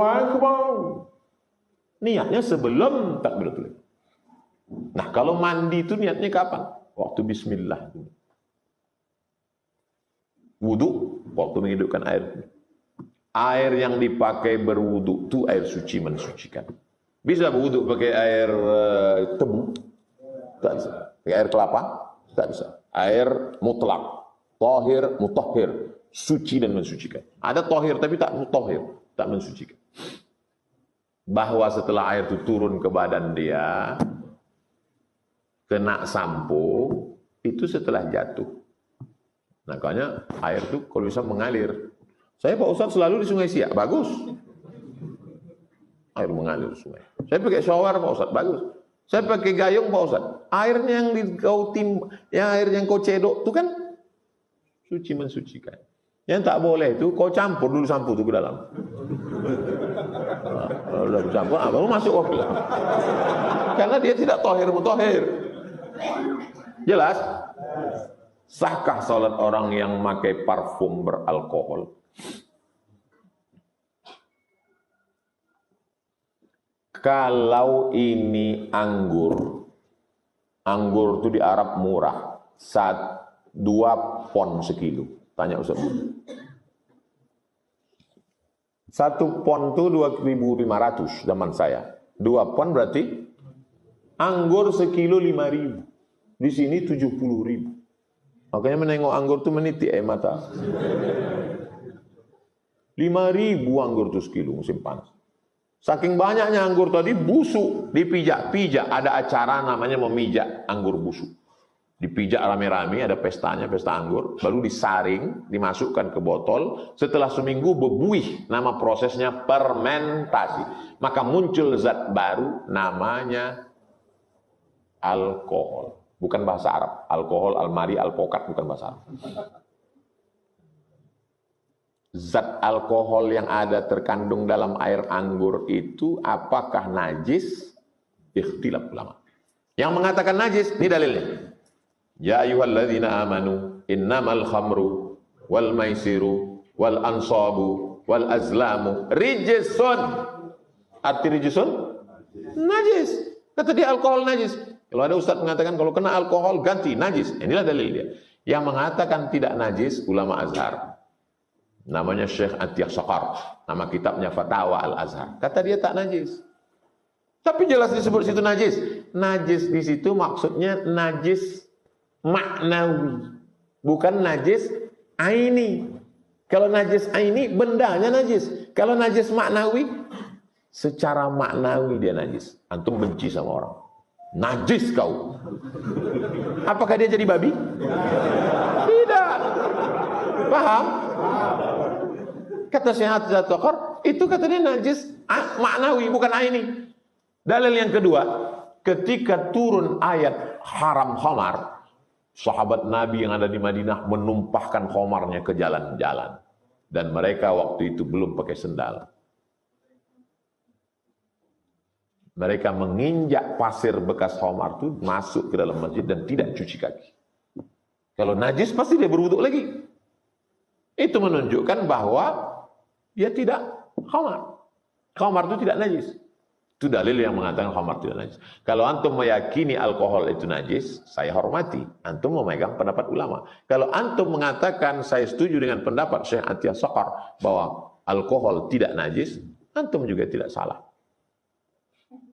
Akbar. Niatnya sebelum takbiratul ihram. Nah, kalau mandi itu niatnya kapan? Waktu bismillah. Wudu, waktu menghidupkan air. Air yang dipakai berwudu itu air suci mensucikan. Bisa berwudu pakai air tebu? Tak bisa. Pakai air kelapa? Tak bisa. Air mutlak. Tahir, mutahhir. Suci dan mensucikan. Ada tahir tapi tak mutahhir. tak mensucikan. Bahwa setelah air itu turun ke badan dia, kena sampo, itu setelah jatuh. Makanya air itu kalau bisa mengalir. Saya Pak Ustadz selalu di Sungai Siak, bagus. Air mengalir sungai. Saya pakai shower Pak Ustadz, bagus. Saya pakai gayung Pak Ustadz. Airnya yang airnya yang kau cedok itu kan suci mensucikan. Yang tak boleh itu kau campur dulu sampo itu ke dalam. Kalau udah campur, baru masuk waktu. Karena dia tidak tohir mutohir. Jelas? Sahkah salat orang yang memakai parfum beralkohol? Kalau ini anggur itu di Arab murah, 2 pon sekilo. Tanya Ustaz Budi. 1 pon itu 2.500 zaman saya. 2 pon berarti anggur sekilo 5.000. Di sini 70.000. Makanya menengok anggur itu menitik air mata. 5.000 anggur itu sekilo musim panas. Saking banyaknya anggur tadi busuk, dipijak-pijak. Ada acara namanya memijak anggur busuk. Dipijak rame-rame, ada pestanya, pesta anggur. Baru disaring, dimasukkan ke botol. Setelah seminggu berbuih, nama prosesnya fermentasi. Maka muncul zat baru namanya alkohol. Bukan bahasa Arab. Alkohol, almari, alpokat, bukan bahasa Arab. Zat alkohol yang ada terkandung dalam air anggur itu apakah najis? Ikhtilaf ulama. Yang mengatakan najis, ini dalilnya. Ya ayyuhalladzina amanu innamal khamru wal maisiru wal ansabu wal azlamu rijsun. Arti rijsun? Najis. Kata dia alkohol najis. Kalau ada ustaz mengatakan kalau kena alkohol ganti najis. Inilah dalil dia. Yang mengatakan tidak najis ulama Azhar. Namanya Syekh Atiyah Saqar. Nama kitabnya Fatawa Al-Azhar. Kata dia tak najis. Tapi jelas disebut situ najis. Najis di situ maksudnya najis maknawi. Bukan najis aini. Kalau najis aini bendanya najis. Kalau najis maknawi secara maknawi dia najis. Antum benci sama orang. Najis kau. Apakah dia jadi babi? Tidak. Paham? Kata Syekh Atiyah Saqar, itu katanya najis maknawi, bukan aini. Dalil yang kedua, ketika turun ayat haram khamar, sahabat Nabi yang ada di Madinah menumpahkan khamarnya ke jalan-jalan. Dan mereka waktu itu belum pakai sendal. Mereka menginjak pasir bekas khamar itu masuk ke dalam masjid dan tidak cuci kaki. Kalau najis pasti dia berwuduk lagi. Itu menunjukkan bahwa dia tidak khamar. Khamar itu tidak najis. Itu dalil yang mengatakan khamar tidak najis. Kalau antum meyakini alkohol itu najis, saya hormati. Antum memegang pendapat ulama. Kalau antum mengatakan saya setuju dengan pendapat Syekh Atiyah Saqar bahwa alkohol tidak najis, antum juga tidak salah.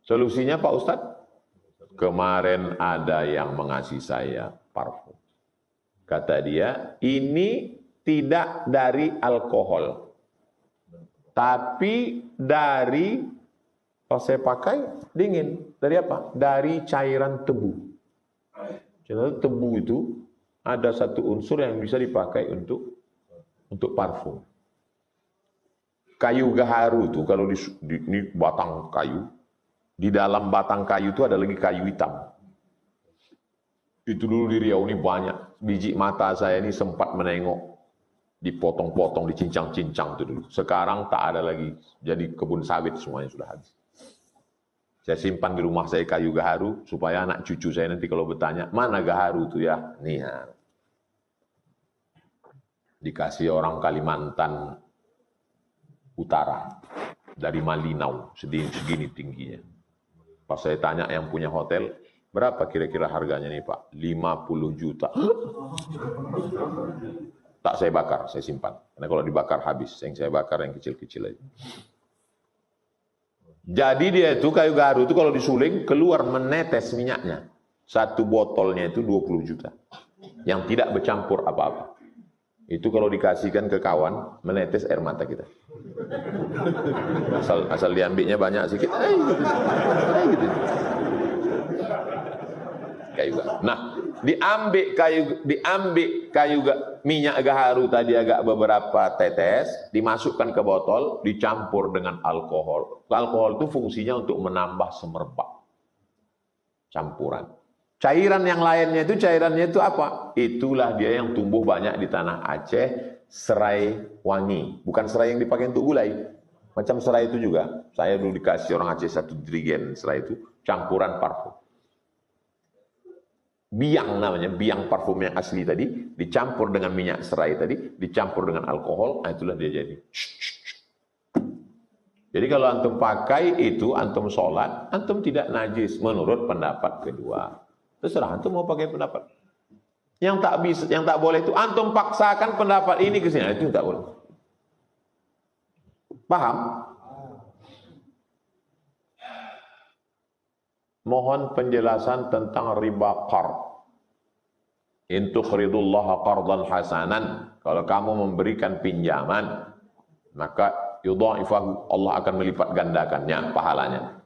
Solusinya Pak Ustadz? Kemarin ada yang mengasih saya parfum. Kata dia, ini tidak dari alkohol. Tapi dari, kalau saya pakai dingin. Dari apa? Dari cairan tebu. Cairan tebu itu ada satu unsur yang bisa dipakai untuk parfum. Kayu gaharu itu kalau ini batang kayu. Di dalam batang kayu itu ada lagi kayu hitam. Itu dulu di Riau ini banyak. Biji mata saya ini sempat menengok. Dipotong-potong, dicincang-cincang itu dulu. Sekarang tak ada lagi. Jadi kebun sawit semuanya sudah habis. Saya simpan di rumah saya kayu gaharu. Supaya anak cucu saya nanti kalau bertanya, mana gaharu itu ya? Nih ya. Dikasih orang Kalimantan Utara. Dari Malinau. Segini tingginya. Pas saya tanya yang punya hotel, berapa kira-kira harganya nih Pak? 50 juta. Tak saya bakar, saya simpan. Karena kalau dibakar habis. Yang saya bakar yang kecil-kecil aja. Jadi dia itu kayu gaharu itu kalau disuling keluar menetes minyaknya. Satu botolnya itu 20 juta. Yang tidak bercampur apa-apa. Itu kalau dikasihkan ke kawan, menetes air mata kita. Asal diambilnya banyak sedikit, gitu. Kayu gaharu. Nah, diambil kayu minyak gaharu tadi agak beberapa tetes, dimasukkan ke botol, dicampur dengan alkohol. Alkohol itu fungsinya untuk menambah semerbak. Campuran. Cairan yang lainnya cairannya itu apa? Itulah dia yang tumbuh banyak di tanah Aceh, serai wangi. Bukan serai yang dipakai untuk gulai. Macam serai itu juga. Saya dulu dikasih orang Aceh 1 jerigen serai itu, campuran parfum. Biang namanya, biang parfum yang asli tadi, dicampur dengan minyak serai tadi, dicampur dengan alkohol, itulah dia jadi. Jadi kalau antum pakai itu, antum sholat, antum tidak najis menurut pendapat kedua. Terserah antum mau pakai pendapat. Yang tak boleh itu antum paksakan pendapat ini ke sini, itu tak boleh. Paham? Mohon penjelasan tentang riba qard. In tuqridullaha qardan hasanan. Kalau kamu memberikan pinjaman, maka yudha'ifahu, Allah akan melipat gandakannya pahalanya.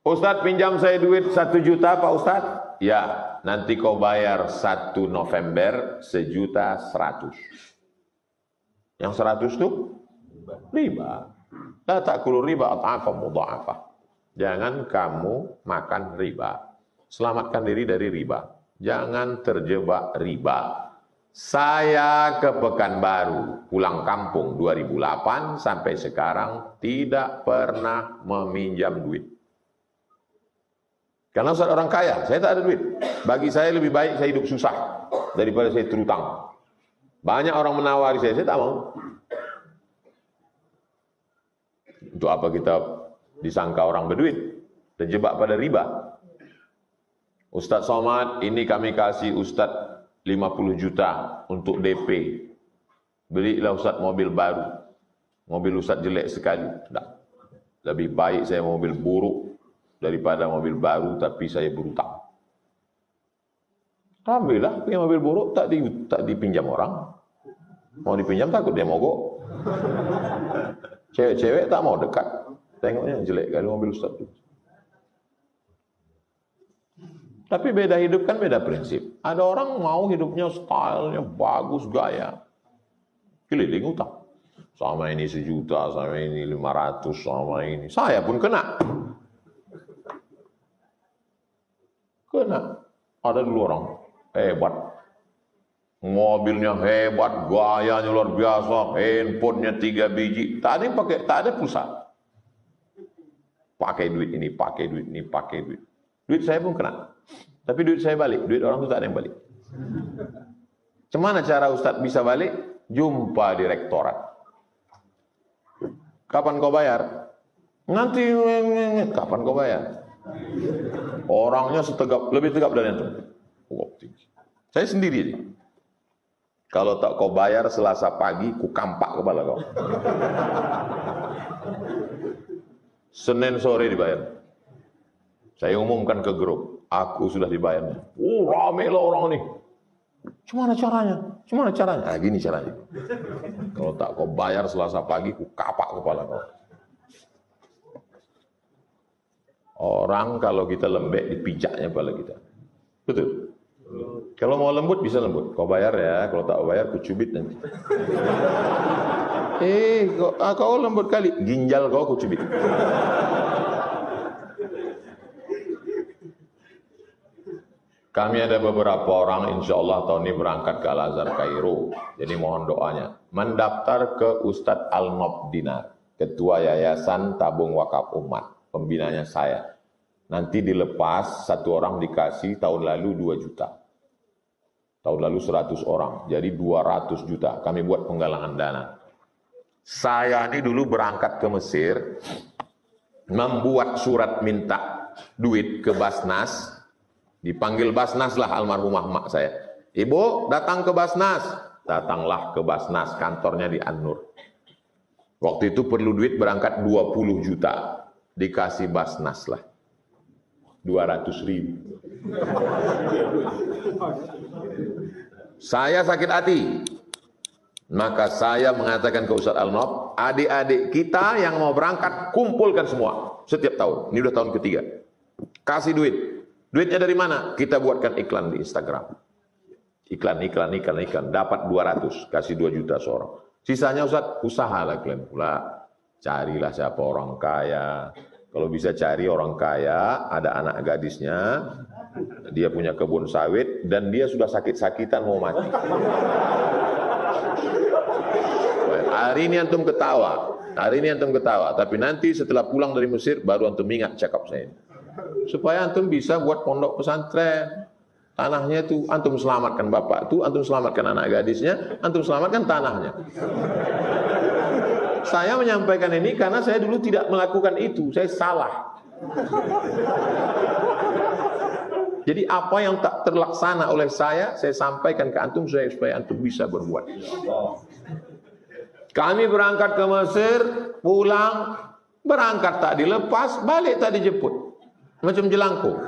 Ustadz, pinjam saya duit 1 juta Pak Ustadz. Ya, nanti kau bayar 1 November 1.100.000. Yang 100 itu riba. La ta'kulu riba at'afa mudha'afah. Jangan kamu makan riba. Selamatkan diri dari riba. Jangan terjebak riba. Saya ke Pekanbaru, pulang kampung 2008 sampai sekarang tidak pernah meminjam duit. Karena Ustaz orang kaya, saya tak ada duit. Bagi saya lebih baik saya hidup susah daripada saya terutang. Banyak orang menawari saya tak mau. Untuk apa kita disangka orang berduit? Terjebak pada riba. Ustaz Somad, ini kami kasih Ustaz 50 juta untuk DP. Belilah Ustaz mobil baru. Mobil Ustaz jelek sekali. Tak. Lebih baik saya mobil buruk daripada mobil baru tapi saya berutang. Alhamdulillah, punya mobil buruk tak dipinjam orang. Mau dipinjam takut dia mogok. Cewek-cewek tak mau dekat. Tengoknya jelek kali mobil Ustaz itu. Tapi beda hidup kan beda prinsip. Ada orang mau hidupnya stylenya bagus, gaya. Keliling utang. Sama ini 1 juta, sama ini 500, sama ini. Saya pun kena. Ada dulu orang hebat, mobilnya hebat, gayanya luar biasa, handphonenya 3 biji, tak ada yang pakai, tak ada pulsa. Pakai duit ini, pakai duit ini, pakai duit. Duit saya pun kena, tapi duit saya balik, duit orang itu tak ada yang balik. Cemana cara Ustadz bisa balik? Jumpa direktorat. Kapan kau bayar? Nanti. Kapan kau bayar? Orangnya lebih tegap dari itu. Saya sendiri. Kalau tak kau bayar Selasa pagi, ku kampak kepala kau. Senin sore dibayar. Saya umumkan ke grup, aku sudah dibayarnya. Oh, rame lah orang ini. Gimana caranya? Gimana caranya? Nah, gini caranya. Kalau tak kau bayar Selasa pagi, ku kapak kepala kau. Orang kalau kita lembek dipijaknya kepala kita. Betul? Kalau mau lembut bisa lembut. Kau bayar ya, kalau tak bayar ku cubit nanti. Kau lembut kali, ginjal kau ku cubit. Kami ada beberapa orang insya Allah tahun ini berangkat ke Al-Azhar Kairo. Jadi mohon doanya. Mendaftar ke Ustadz Al-Nob Dinar, Ketua Yayasan Tabung Wakaf Umat. Pembinanya saya. Nanti dilepas, 1 orang dikasih tahun lalu 2 juta. Tahun lalu 100 orang. Jadi 200 juta. Kami buat penggalangan dana. Saya ini dulu berangkat ke Mesir. Membuat surat minta duit ke Basnas. Dipanggil Basnas lah almarhumah mak saya. Ibu datang ke Basnas. Datanglah ke Basnas. Kantornya di An-Nur. Waktu itu perlu duit berangkat 20 juta. Dikasih Basnas lah 200.000. Saya sakit hati. Maka saya mengatakan ke Ustadz Al-Nob, adik-adik kita yang mau berangkat, kumpulkan semua. Setiap tahun. Ini udah tahun ketiga. Kasih duit. Duitnya dari mana? Kita buatkan iklan di Instagram. Iklan. Dapat 200. Kasih 2 juta seorang. Sisanya Ustadz, usahalah kalian pula. Carilah siapa orang kaya. Kalau bisa cari orang kaya, ada anak gadisnya, dia punya kebun sawit, dan dia sudah sakit-sakitan mau mati. Hari ini antum ketawa, tapi nanti setelah pulang dari Mesir baru antum ingat cakap saya. Supaya antum bisa buat pondok pesantren. Tanahnya itu antum selamatkan bapak itu, antum selamatkan anak gadisnya, antum selamatkan tanahnya. Saya menyampaikan ini karena saya dulu tidak melakukan itu, saya salah. Jadi apa yang tak terlaksana oleh saya sampaikan ke antum supaya antum bisa berbuat. Kami berangkat ke Mesir, pulang, berangkat tak dilepas, balik tak dijemput. Macam jelangkung.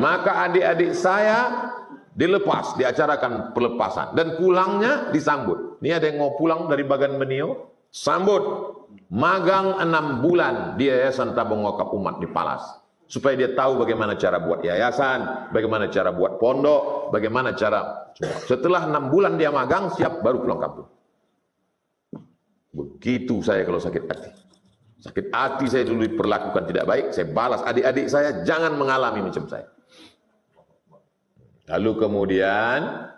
Maka adik-adik saya dilepas, diacarakan pelepasan. Dan pulangnya disambut. Ini ada yang mau pulang dari Bagan Benio, sambut. Magang 6 bulan di Yayasan Tabung Wakaf Umat di Palas. Supaya dia tahu bagaimana cara buat yayasan, bagaimana cara buat pondok, bagaimana cara. Setelah 6 bulan dia magang, siap baru pulang kampung. Begitu saya kalau sakit hati. Sakit hati saya dulu diperlakukan tidak baik, saya balas. Adik-adik saya jangan mengalami macam saya. Lalu kemudian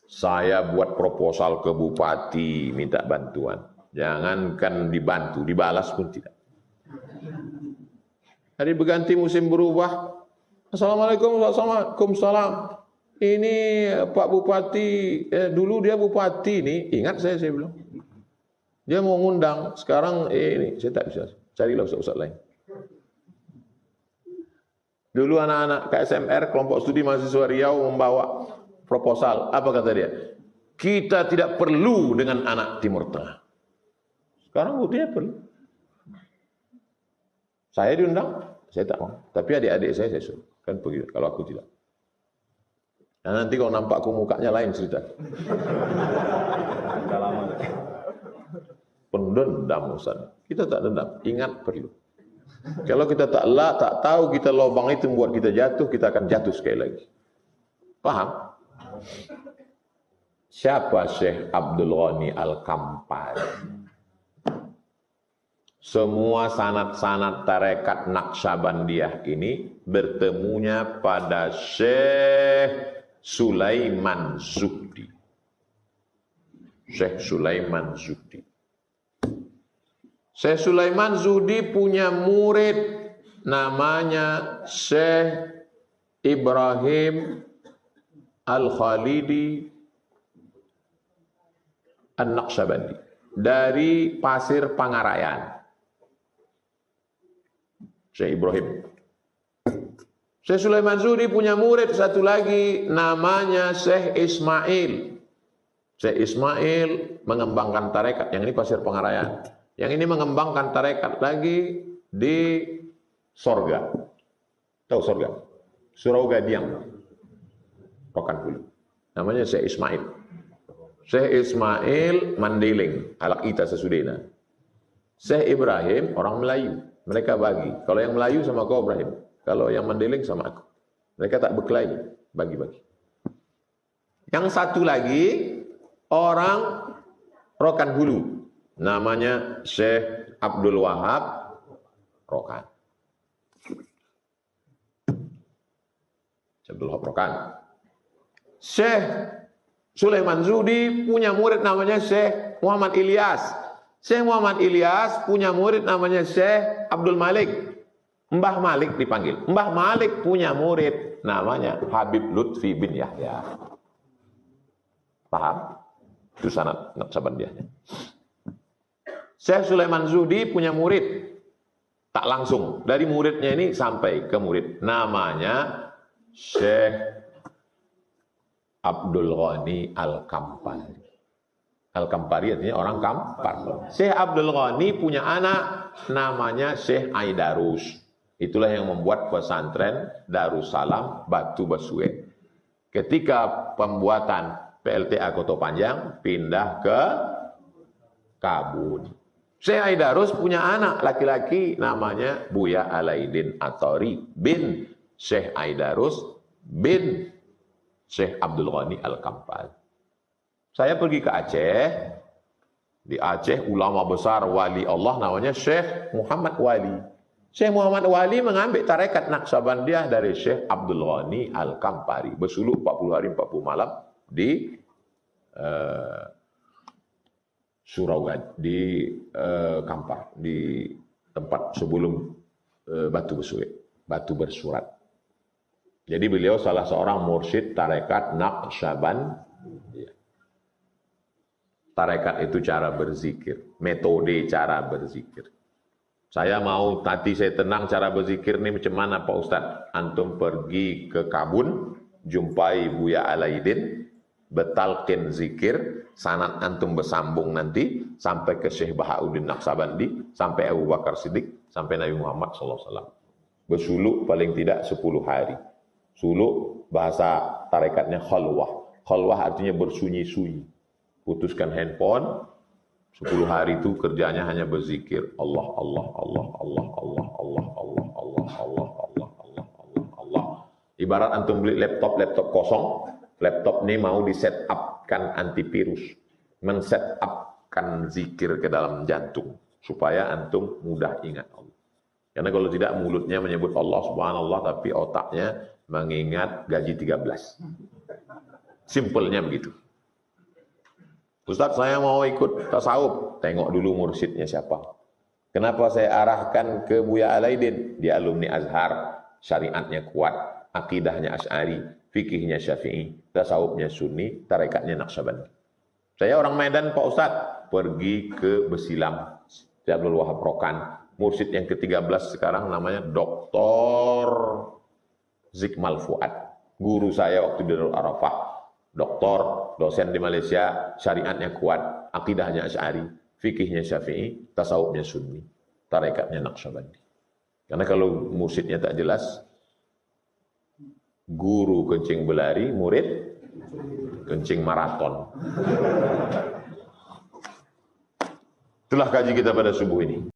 saya buat proposal ke bupati minta bantuan. Jangankan dibantu, dibalas pun tidak. Hari berganti musim berubah. Assalamualaikum, waalaikumsalam. Ini Pak Bupati, dulu dia bupati nih, ingat saya bilang. Dia mau ngundang, sekarang ini saya tak bisa. Carilah ustaz-ustaz lain. Dulu anak-anak KSMR, kelompok studi mahasiswa Riau membawa proposal. Apa kata dia? Kita tidak perlu dengan anak Timur Tengah. Sekarang buktinya perlu. Saya diundang, saya tak mau. Tapi adik-adik saya suruh. Kan begitu, kalau aku tidak. Nah, nanti kalau nampakku mukanya lain cerita. Pendendam Ustaz. Kita tak dendam, ingat perlu. Kalau kita tak tahu kita lubang itu membuat kita jatuh, kita akan jatuh sekali lagi. Paham? Siapa Syekh Abdul Ghani Al-Kampari? Semua sanad-sanad tarekat Naqsyabandiyah ini bertemunya pada Syekh Sulaiman Zuhdi. Syekh Sulaiman Zuhdi. Syekh Sulaiman Zuhdi punya murid namanya Syekh Ibrahim Al-Khalidi An-Naqsyabandi dari Pasir Pangarayan. Syekh Ibrahim. Syekh Sulaiman Zuhdi punya murid satu lagi namanya Syekh Ismail. Syekh Ismail mengembangkan tarekat, yang ini Pasir Pangarayan. Yang ini mengembangkan tarekat lagi di Sorga. Tahu Sorga? Surau Gadiang. Rokan Hulu. Namanya Syekh Ismail. Syekh Ismail Mandeling, Alak Ita Sesudena. Syekh Ibrahim orang Melayu. Mereka bagi. Kalau yang Melayu sama kau Ibrahim. Kalau yang Mandeling sama aku. Mereka tak berkelahi. Bagi-bagi. Yang satu lagi orang Rokan Hulu. Namanya Syekh Abdul Wahab Rokan. Syekh Abdul Wahab Rokan. Syekh Sulaiman Zuhdi punya murid namanya Syekh Muhammad Ilyas. Syekh Muhammad Ilyas punya murid namanya Syekh Abdul Malik. Mbah Malik dipanggil. Mbah Malik punya murid namanya Habib Lutfi bin Yahya. Paham? Itu sanad Naqsyabandiyahnya. Syekh Sulaiman Zuhdi punya murid. Tak langsung. Dari muridnya ini sampai ke murid. Namanya Syekh Abdul Ghani Al-Kampari. Al-Kampari artinya orang Kampar. Syekh Abdul Ghani punya anak namanya Syekh Aidarus. Itulah yang membuat pesantren Darussalam Batu Basue. Ketika pembuatan PLTA Koto Panjang pindah ke Kabun. Syekh Aidarus punya anak laki-laki namanya Buya Alaidin Athori bin Syekh Aidarus bin Syekh Abdul Ghani Al-Kampal. Saya pergi ke Aceh. Di Aceh ulama besar wali Allah namanya Syekh Muhammad Wali. Syekh Muhammad Wali mengambil tarekat Naqsabandiyah dari Syekh Abdul Ghani Al-Kampari. Bersuluk 40 hari 40 malam di Surau, di Kampar, di tempat sebelum Batu Bersurat. Jadi beliau salah seorang mursyid tarekat Naqsabandiyah. Tarekat itu cara berzikir, metode cara berzikir. Saya mau tadi saya tenang cara berzikir ini macam mana Pak Ustadz? Antum pergi ke Kabun, jumpai Buya Alaidin, betalkin zikir, sanad antum bersambung nanti sampai ke Syekh Bahauddin Naqsabandi, sampai Abu Bakar Siddiq, sampai Nabi Muhammad SAW. Bersuluk paling tidak 10 hari. Suluk bahasa tarekatnya khalwah. Khalwah artinya bersunyi-sunyi. Putuskan handphone, 10 hari itu kerjanya hanya berzikir. Allah, Allah, Allah, Allah, Allah, Allah, Allah, Allah, Allah, Allah, Allah, Allah, Allah. Ibarat antum beli laptop kosong, laptop ini mau di set up-kan antivirus. Men-set up-kan zikir ke dalam jantung. Supaya antum mudah ingat Allah. Karena kalau tidak mulutnya menyebut Allah subhanallah, tapi otaknya mengingat gaji 13. Simpelnya begitu. Ustaz, saya mau ikut tasawuf. Tengok dulu mursyidnya siapa. Kenapa saya arahkan ke Buya Alaidin? Dia alumni Azhar, syariatnya kuat, akidahnya Asy'ari, fikihnya Syafi'i, tasawufnya Sunni, tarekatnya Naqsabandi. Saya orang Medan Pak Ustaz, pergi ke Besilam, Syekh Abdul Wahab Rokan. Mursyid yang ke-13 sekarang namanya Dr. Zikmal Fuad. Guru saya waktu di Darul Arafah. Doktor, dosen di Malaysia, syariatnya kuat, akidahnya Asy'ari, fikihnya Syafi'i, tasawufnya Sunni, tarekatnya Naqsabandi. Karena kalau mursyidnya tak jelas, guru kencing berlari, murid kencing maraton. Itulah kaji kita pada subuh ini.